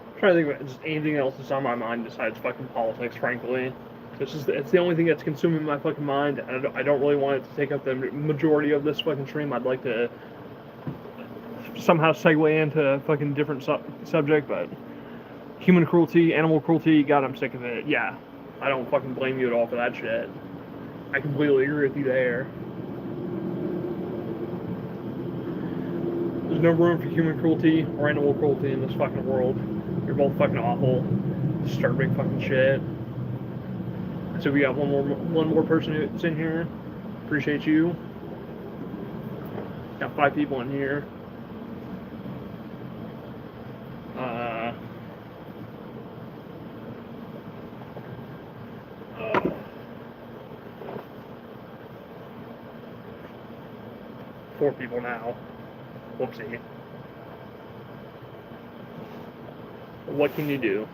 [SPEAKER 1] I'm trying to think of just anything else that's on my mind besides fucking politics, frankly. It's the only thing that's consuming my fucking mind. I don't really want it to take up the majority of this fucking stream. I'd like to somehow segue into a fucking different subject, but human cruelty, animal cruelty, God, I'm sick of it. Yeah, I don't fucking blame you at all for that shit. I completely agree with you there. There's no room for human cruelty or animal cruelty in this fucking world. You're both fucking awful, disturbing fucking shit. So we got one more person that's in here. Appreciate you. Got 5 people in here. 4 people now. Whoopsie. What can you do?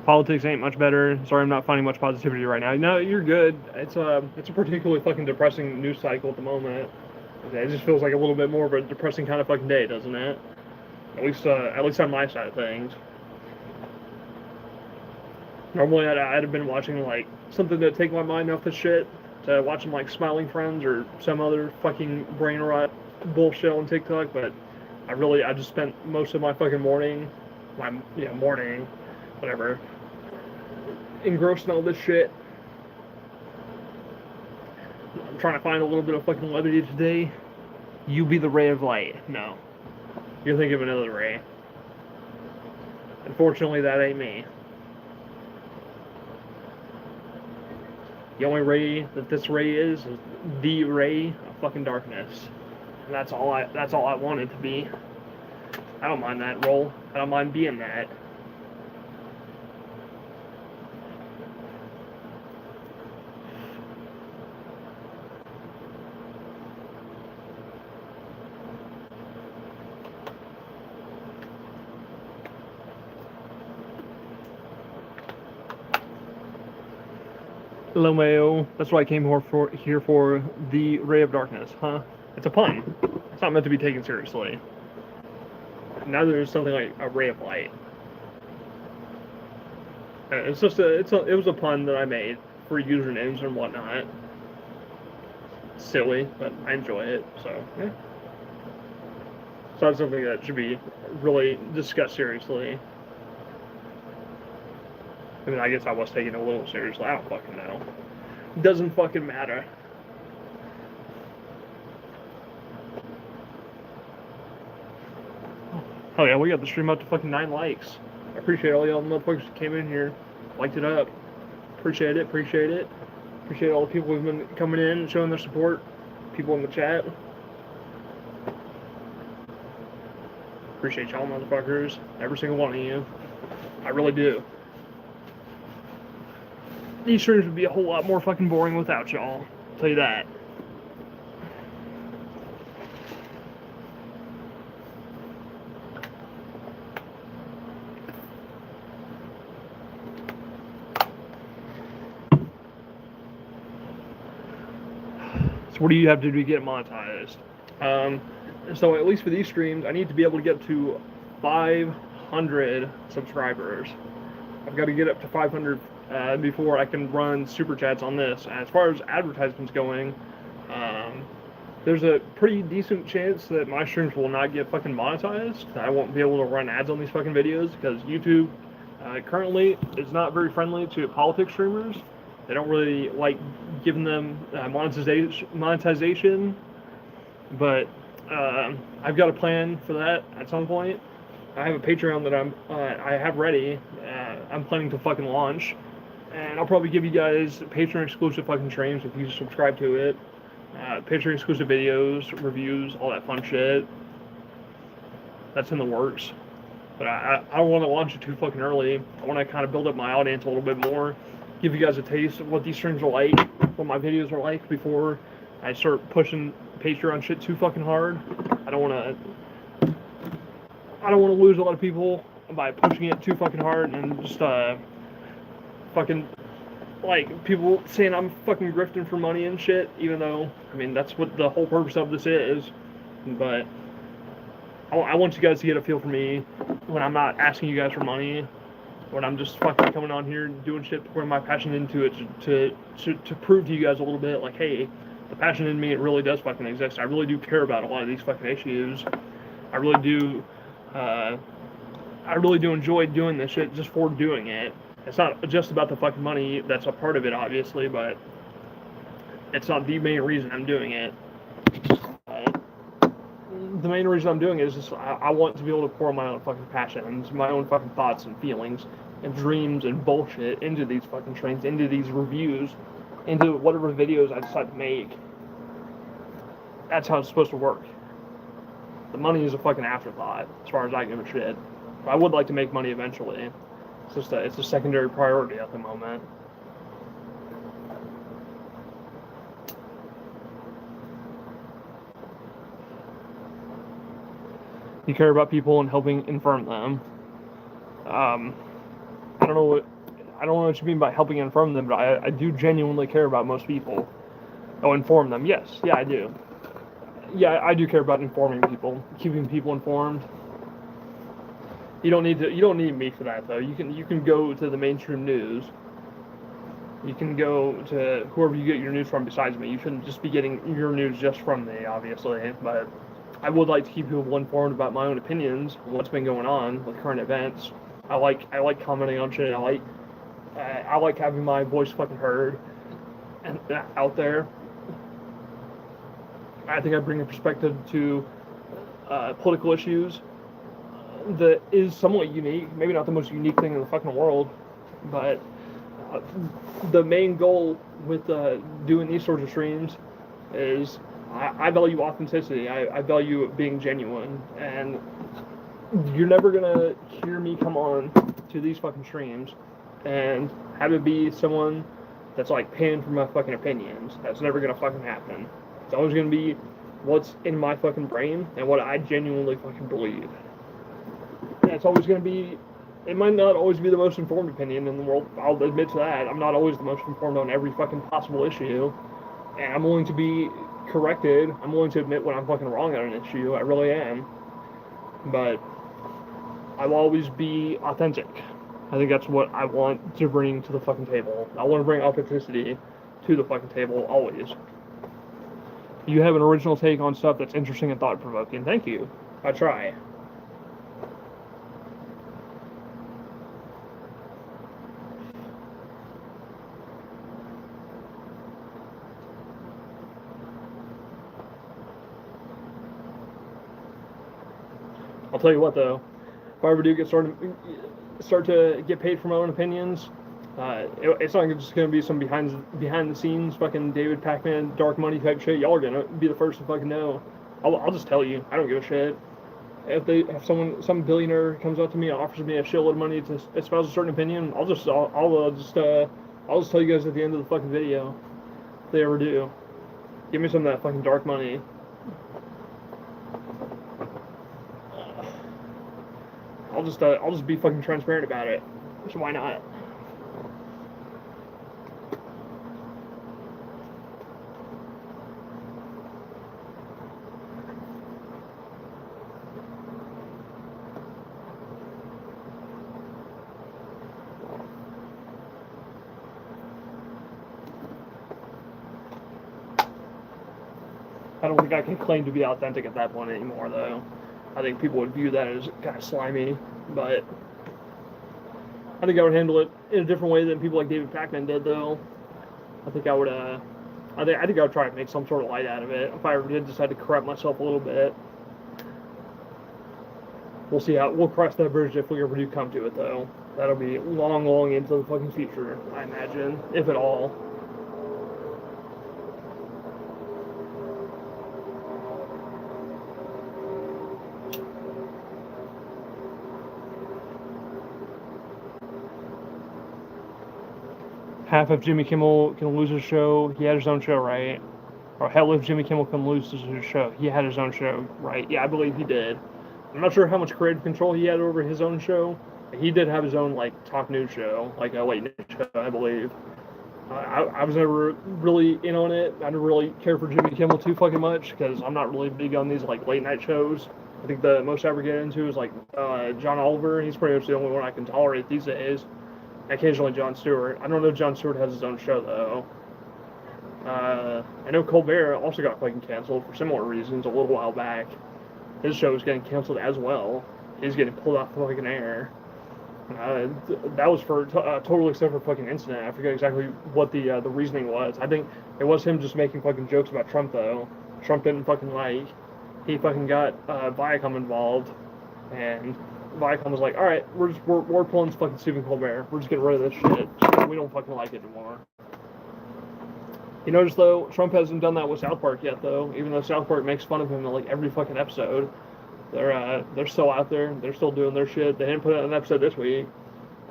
[SPEAKER 1] Politics ain't much better. Sorry, I'm not finding much positivity right now. No, you're good. It's a particularly fucking depressing news cycle at the moment. It just feels like a little bit more of a depressing kind of fucking day, doesn't it? At least on my side of things. Normally, I'd have been watching like something to take my mind off the shit. To watching like Smiling Friends or some other fucking brain rot bullshit on TikTok, but I just spent most of my fucking morning, whatever, engrossed in all this shit. I'm trying to find a little bit of fucking levity today. You be the ray of light. No. You're thinking of another ray. Unfortunately, that ain't me. The only ray that this ray is the ray of fucking darkness. And that's all I want it to be. I don't mind that role. I don't mind being that. Lomeo, that's what I came here for the ray of darkness, huh? It's a pun. It's not meant to be taken seriously. Neither is something like a ray of light. It was a pun that I made for usernames and whatnot. Silly, but I enjoy it, so yeah. It's not something that should be really discussed seriously. I mean, I guess I was taking it a little seriously. I don't fucking know. It doesn't fucking matter. Oh yeah, we got the stream up to fucking 9 likes. I appreciate all y'all motherfuckers who came in here, liked it up. Appreciate it. Appreciate all the people who've been coming in and showing their support. People in the chat. Appreciate y'all motherfuckers. Every single one of you. I really do. These streams would be a whole lot more fucking boring without y'all. I'll tell you that. So what do you have to do to get monetized? So at least for these streams, I need to be able to get to 500 subscribers. I've got to get up to 500 before I can run super chats on this. And as far as advertisements going, there's a pretty decent chance that my streams will not get fucking monetized. I won't be able to run ads on these fucking videos because YouTube currently is not very friendly to politics streamers. They don't really like giving them monetization, but I've got a plan for that at some point. I have a Patreon that I have ready. I'm planning to fucking launch, and I'll probably give you guys Patreon exclusive fucking streams if you subscribe to it. Patreon exclusive videos, reviews, all that fun shit. that's in the works. But I don't want to launch it too fucking early. I want to kind of build up my audience a little bit more, give you guys a taste of what these streams are like, what my videos are like before I start pushing Patreon shit too fucking hard. I don't want to lose a lot of people by pushing it too fucking hard and just fucking like people saying I'm fucking grifting for money and shit, even though I mean that's what the whole purpose of this is. But I want you guys to get a feel for me when I'm not asking you guys for money, when I'm just fucking coming on here and doing shit, pouring my passion into it to prove to you guys a little bit, like, hey, the passion in me, it really does fucking exist. I really do care about a lot of these fucking issues. I really do enjoy doing this shit just for doing it. It's not just about the fucking money. That's a part of it, obviously, but it's not the main reason I'm doing it. The main reason I'm doing it is just I want to be able to pour my own fucking passions, my own fucking thoughts and feelings and dreams and bullshit into these fucking trains, into these reviews, into whatever videos I decide to make. That's how it's supposed to work. The money is a fucking afterthought, as far as I give a shit. But I would like to make money eventually. It's a secondary priority at the moment. You care about people and helping inform them. I don't know what you mean by helping inform them, but I do genuinely care about most people. Oh, inform them. Yes, yeah, I do. Yeah, I do care about informing people, keeping people informed. You don't need me for that though. You can go to the mainstream news. You can go to whoever you get your news from besides me. You shouldn't just be getting your news just from me, obviously, but I would like to keep people informed about my own opinions, what's been going on with current events. I like commenting on shit. I like having my voice fucking heard and out there. I think I bring a perspective to political issues that is somewhat unique. Maybe not the most unique thing in the fucking world, but the main goal with doing these sorts of streams is I value authenticity. I value being genuine, and you're never gonna hear me come on to these fucking streams and have it be someone that's like paying for my fucking opinions. That's never gonna fucking happen. It's always gonna be what's in my fucking brain and what I genuinely fucking believe. And it's always gonna be. It might not always be the most informed opinion in the world. I'll admit to that. I'm not always the most informed on every fucking possible issue, and I'm willing to be corrected. I'm willing to admit when I'm fucking wrong on an issue. I really am. But I will always be authentic. I think that's what I want to bring to the fucking table. I want to bring authenticity to the fucking table, always. You have an original take on stuff that's interesting and thought-provoking. Thank you. I try. I'll tell you what, though. If I ever do start to get paid for my own opinions, it's not just going to be some behind the scenes fucking David Pac-Man dark money type shit. Y'all are going to be the first to fucking know. I'll just tell you. I don't give a shit. If some billionaire comes up to me and offers me a shitload of money to espouse a certain opinion, I'll just tell you guys at the end of the fucking video. If they ever do, give me some of that fucking dark money. I'll just be fucking transparent about it. So why not? I don't think I can claim to be authentic at that point anymore, though. I think people would view that as kind of slimy, but I think I would handle it in a different way than people like David Pac-Man did, though. I think I would try to make some sort of light out of it if I ever did decide to corrupt myself a little bit. We'll cross that bridge if we ever do come to it, though. That'll be long, long into the fucking future, I imagine, if at all. half of Jimmy Kimmel can lose his show. He had his own show, right? Or hell, if Jimmy Kimmel can lose his show, he had his own show, right? Yeah, I believe he did. I'm not sure how much creative control he had over his own show. He did have his own like talk news show, like a late night show, I believe. I was never really in on it. I didn't really care for Jimmy Kimmel too fucking much because I'm not really big on these like late night shows. I think the most I ever get into is like John Oliver. He's pretty much the only one I can tolerate these days. Occasionally Jon Stewart. I don't know if Jon Stewart has his own show though. I know Colbert also got fucking canceled for similar reasons a little while back. His show was getting canceled as well. He's getting pulled off the fucking air. That was for a totally separate fucking incident. I forget exactly what the reasoning was. I think it was him just making fucking jokes about Trump though. Trump didn't fucking like. He fucking got Viacom involved, and Viacom was like, "All right, we're pulling this fucking Stephen Colbert. We're just getting rid of this shit. We don't fucking like it anymore." You notice though, Trump hasn't done that with South Park yet though. Even though South Park makes fun of him in like every fucking episode, they're still out there. They're still doing their shit. They didn't put out an episode this week.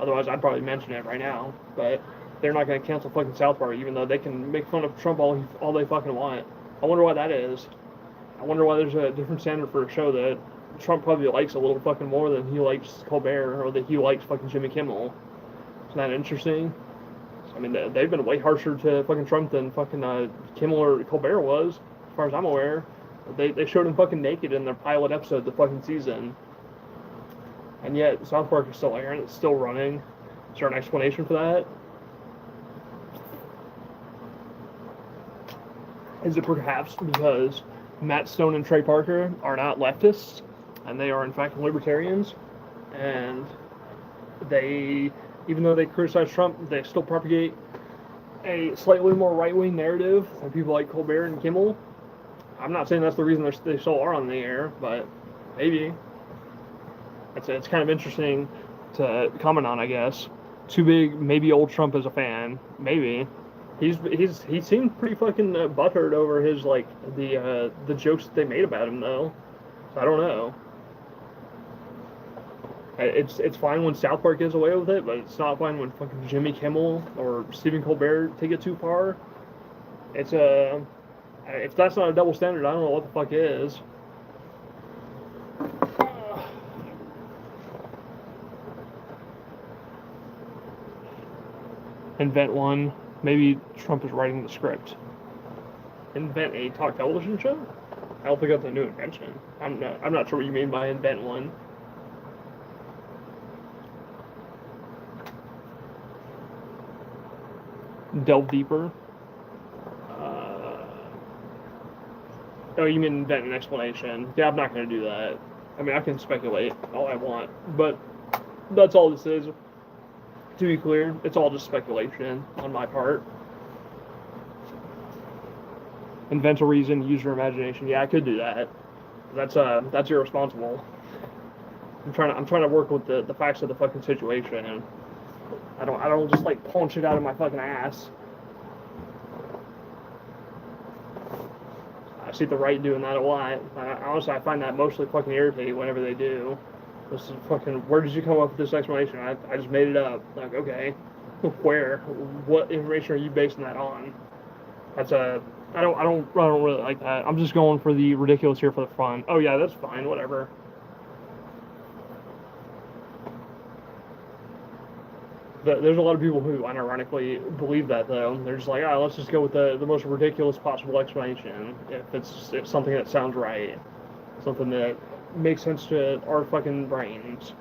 [SPEAKER 1] Otherwise, I'd probably mention it right now. But they're not going to cancel fucking South Park, even though they can make fun of Trump all they fucking want. I wonder why that is. I wonder why there's a different standard for a show that Trump probably likes a little fucking more than he likes Colbert or that he likes fucking Jimmy Kimmel. Isn't that interesting? I mean, they've been way harsher to fucking Trump than fucking Kimmel or Colbert was, as far as I'm aware. They showed him fucking naked in their pilot episode of the fucking season. And yet, South Park is still airing, it's still running. Is there an explanation for that? Is it perhaps because Matt Stone and Trey Parker are not leftists, and they are in fact libertarians, and they, even though they criticize Trump, they still propagate a slightly more right-wing narrative than people like Colbert and Kimmel? I'm not saying that's the reason they still are on the air, but maybe. It's kind of interesting to comment on, I guess. Too big, maybe old Trump is a fan. Maybe. He seemed pretty fucking butthurt over his like the jokes that they made about him though. So I don't know. It's fine when South Park gets away with it, but it's not fine when fucking Jimmy Kimmel or Stephen Colbert take it too far. It's if that's not a double standard, I don't know what the fuck is. Invent one. Maybe Trump is writing the script. Invent a talk television show? I don't think that's a new invention. I'm not sure what you mean by invent one. Delve deeper. Oh, you mean invent an explanation? Yeah, I'm not going to do that. I mean, I can speculate all I want, but that's all this is. To be clear, it's all just speculation on my part. Invent a reason, use your imagination. Yeah, I could do that. That's irresponsible. I'm trying to work with the facts of the fucking situation, and I don't just like punch it out of my fucking ass. I see the right doing that a lot. Honestly, I find that mostly fucking irritating whenever they do. This is fucking, where did you come up with this explanation? I just made it up. Like, okay, where? What information are you basing that on? I don't really like that. I'm just going for the ridiculous here for the fun. Oh yeah, that's fine, whatever. There's a lot of people who unironically believe that though. They're just like, let's just go with the most ridiculous possible explanation. If it's something that sounds right, something that makes sense to our fucking brains.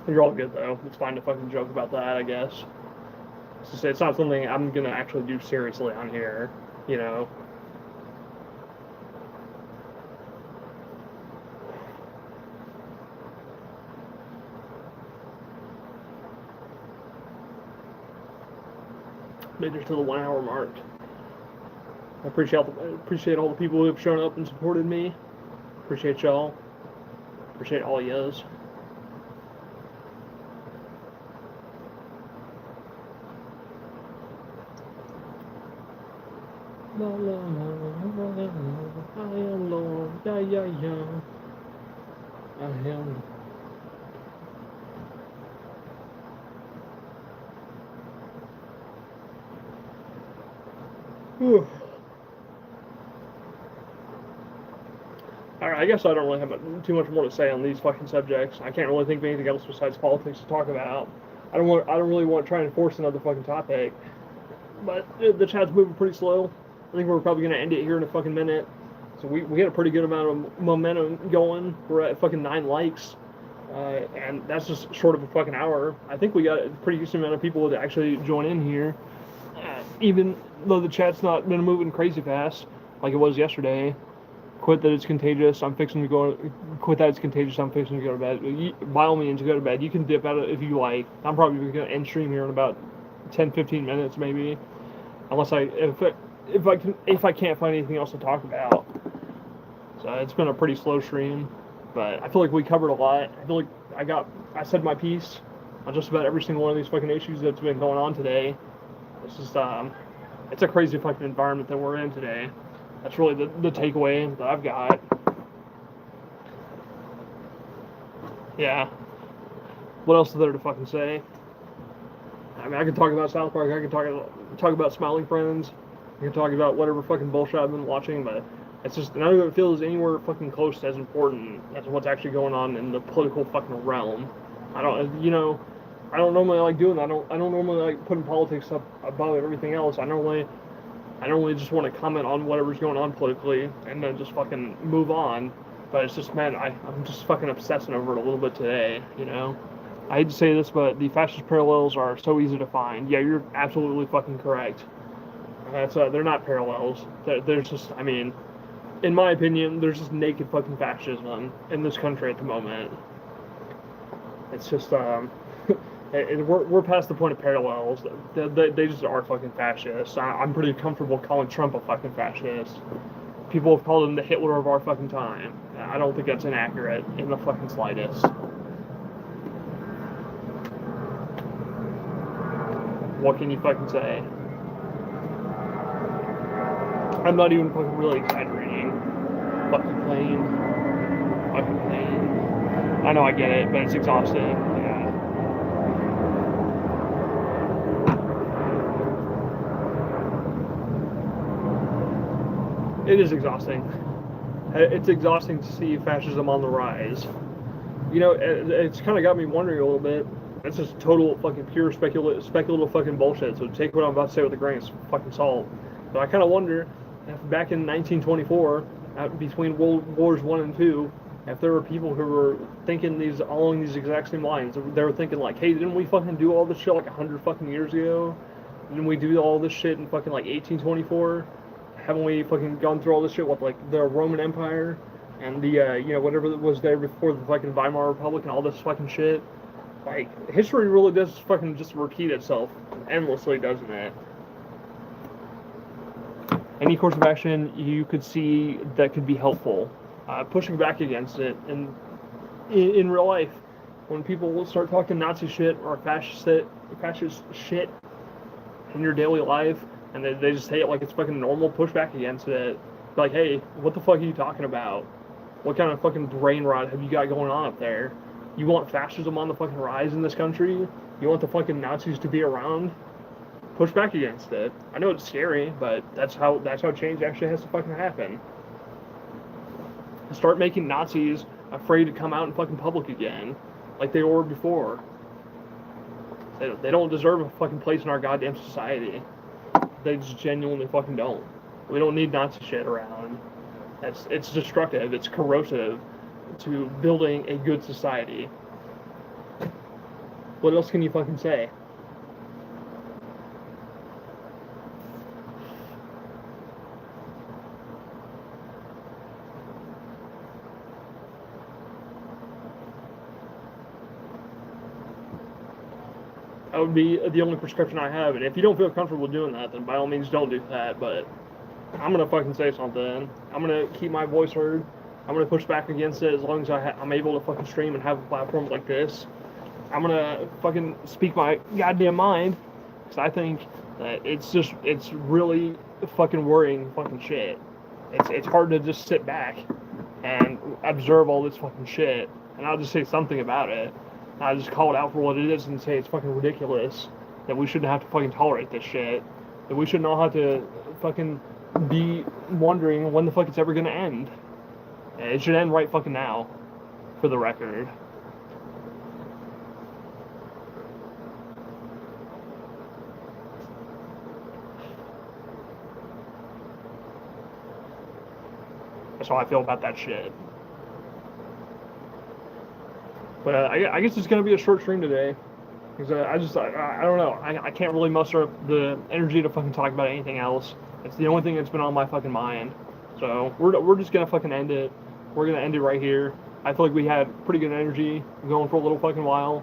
[SPEAKER 1] You're all good though. It's fine to fucking joke about that, I guess. It's not something I'm gonna actually do seriously on here, you know. Made it to the 1 hour mark. I appreciate all the people who have shown up and supported me. Appreciate y'all. Appreciate all yous. La la la la la, I am Lord, yeah yeah yeah. I am. Alright, I guess I don't really have too much more to say on these fucking subjects. I can't really think of anything else besides politics to talk about. I don't really want to try and force another fucking topic. But the chat's moving pretty slow. I think we're probably gonna end it here in a fucking minute. So we had a pretty good amount of momentum going. We're at fucking 9 likes. And that's just short of a fucking hour. I think we got a pretty decent amount of people to actually join in here. Even though the chat's not been moving crazy fast like it was yesterday. Quit that it's contagious. I'm fixing to go. Quit that it's contagious. I'm fixing to go to bed. By all means, go to bed. You can dip out if you like. I'm probably going to end stream here in about 10-15 minutes, maybe, unless if I can't find anything else to talk about. So it's been a pretty slow stream, but I feel like we covered a lot. I feel like I said my piece on just about every single one of these fucking issues that's been going on today. It's just it's a crazy fucking environment that we're in today. That's really the takeaway that I've got. Yeah. What else is there to fucking say? I mean, I could talk about South Park. I could talk about Smiling Friends. I could talk about whatever fucking bullshit I've been watching, but it's just none of it feels anywhere fucking close to as important as what's actually going on in the political fucking realm. I don't normally like doing that. I don't normally like putting politics up above everything else. I normally just want to comment on whatever's going on politically and then just fucking move on. But it's just, man, I'm just fucking obsessing over it a little bit today, you know? I hate to say this, but the fascist parallels are so easy to find. Yeah, you're absolutely fucking correct. They're not parallels. There's just, I mean, in my opinion, there's just naked fucking fascism in this country at the moment. It's just, we're past the point of parallels. They just are fucking fascists. I'm pretty comfortable calling Trump a fucking fascist. People have called him the Hitler of our fucking time. I don't think that's inaccurate in the fucking slightest. What can you fucking say? I'm not even fucking really exaggerating. Fucking plane. I know I get it, but it's exhausting. Yeah. It is exhausting. It's exhausting to see fascism on the rise. You know, it's kind of got me wondering a little bit. It's just total fucking pure speculative fucking bullshit. So take what I'm about to say with a grain of fucking salt. But I kind of wonder if back in 1924, between World Wars I and II, if there were people who were thinking along these exact same lines. They were thinking like, hey, didn't we fucking do all this shit like 100 fucking years ago? Didn't we do all this shit in fucking like 1824? Haven't we fucking gone through all this shit with like the Roman Empire and the whatever was there before the fucking Weimar Republic and all this fucking shit? Like, history really does fucking just repeat itself endlessly, doesn't it? Any course of action you could see that could be helpful, pushing back against it, and in real life, when people will start talking Nazi shit or fascist shit in your daily life, and they just say it like it's fucking normal, push back against it. Be like, hey, what the fuck are you talking about? What kind of fucking brain rot have you got going on up there? You want fascism on the fucking rise in this country? You want the fucking Nazis to be around? Push back against it. I know it's scary, but that's how change actually has to fucking happen. Start making Nazis afraid to come out in fucking public again, like they were before. They don't deserve a fucking place in our goddamn society. They just genuinely fucking don't. We don't need Nazi shit around. It's destructive. It's corrosive to building a good society. What else can you fucking say? That would be the only prescription I have, and if you don't feel comfortable doing that, then by all means don't do that, but I'm gonna fucking say something. I'm gonna keep my voice heard. I'm gonna push back against it as long as I'm able to fucking stream and have a platform like this. I'm gonna fucking speak my goddamn mind, because I think that it's really fucking worrying fucking shit. It's hard to just sit back and observe all this fucking shit, and I'll just say something about it. I'll just call it out for what it is and say it's fucking ridiculous, that we shouldn't have to fucking tolerate this shit, that we should not have to fucking be wondering when the fuck it's ever gonna end. It should end right fucking now, for the record. That's how I feel about that shit. But I guess it's gonna be a short stream today. Because I don't know. I can't really muster up the energy to fucking talk about anything else. It's the only thing that's been on my fucking mind. So we're just gonna fucking end it. We're gonna end it right here. I feel like we had pretty good energy going for a little fucking while.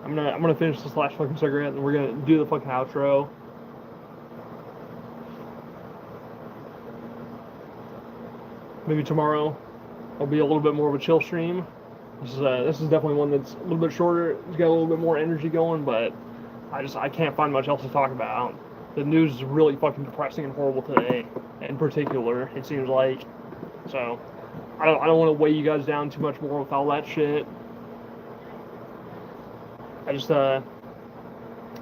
[SPEAKER 1] I'm gonna finish this last fucking cigarette and we're gonna do the fucking outro. Maybe tomorrow will be a little bit more of a chill stream. This is definitely one that's a little bit shorter. It's got a little bit more energy going, but I can't find much else to talk about. The news is really fucking depressing and horrible today, in particular. It seems like. So I don't want to weigh you guys down too much more with all that shit. I just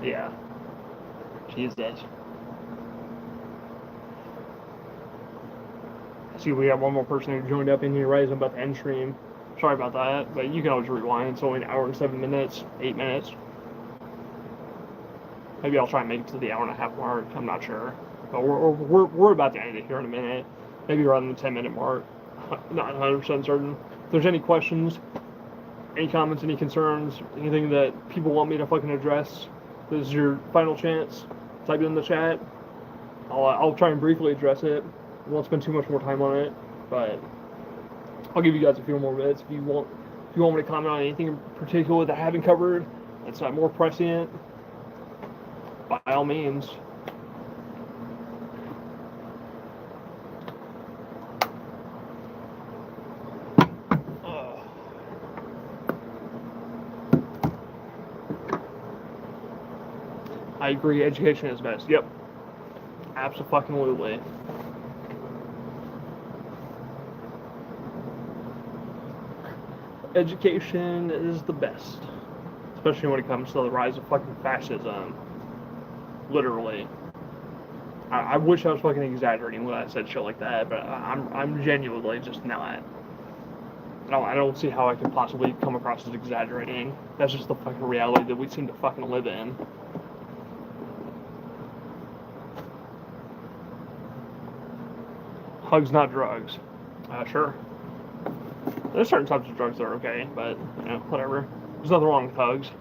[SPEAKER 1] yeah. Jesus. See, we have one more person who joined up in here right as I'm about to end stream. Sorry about that, but you can always rewind. It's only an hour and 7 minutes, 8 minutes. Maybe I'll try and make it to the hour and a half mark. I'm not sure, but we're about to end it here in a minute. Maybe around the 10-minute mark. Not 100% certain. If there's any questions, any comments, any concerns, anything that people want me to fucking address, this is your final chance. Type it in the chat. I'll try and briefly address it. I won't spend too much more time on it, but I'll give you guys a few more minutes if you want me to comment on anything in particular that I haven't covered that's not more prescient. By all means. I agree, education is best. Yep. Absolutely. Education is the best. Especially when it comes to the rise of fucking fascism. Literally. I wish I was fucking exaggerating when I said shit like that, but I'm genuinely just not. I don't see how I could possibly come across as exaggerating. That's just the fucking reality that we seem to fucking live in. Hugs, not drugs. Sure. There's certain types of drugs that are okay, but, you know, whatever. There's nothing wrong with hugs.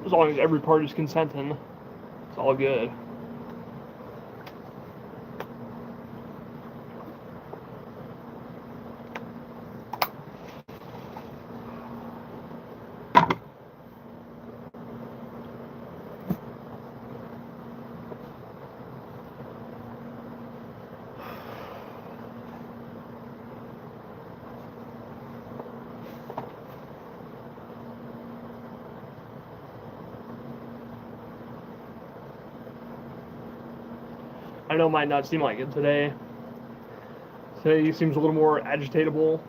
[SPEAKER 1] As long as every party's consenting, it's all good. I know it might not seem like it today. Today seems a little more agitatable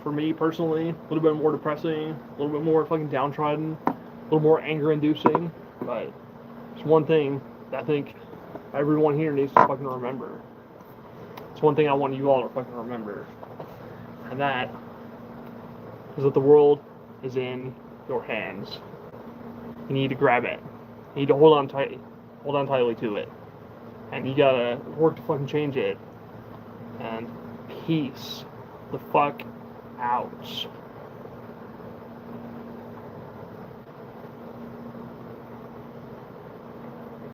[SPEAKER 1] for me personally, a little bit more depressing, a little bit more fucking downtrodden, a little more anger-inducing, but it's one thing that I think everyone here needs to fucking remember. It's one thing I want you all to fucking remember, and that is that the world is in your hands. You need to grab it. You need to hold on tightly to it. And you gotta work to fucking change it. And peace the fuck out.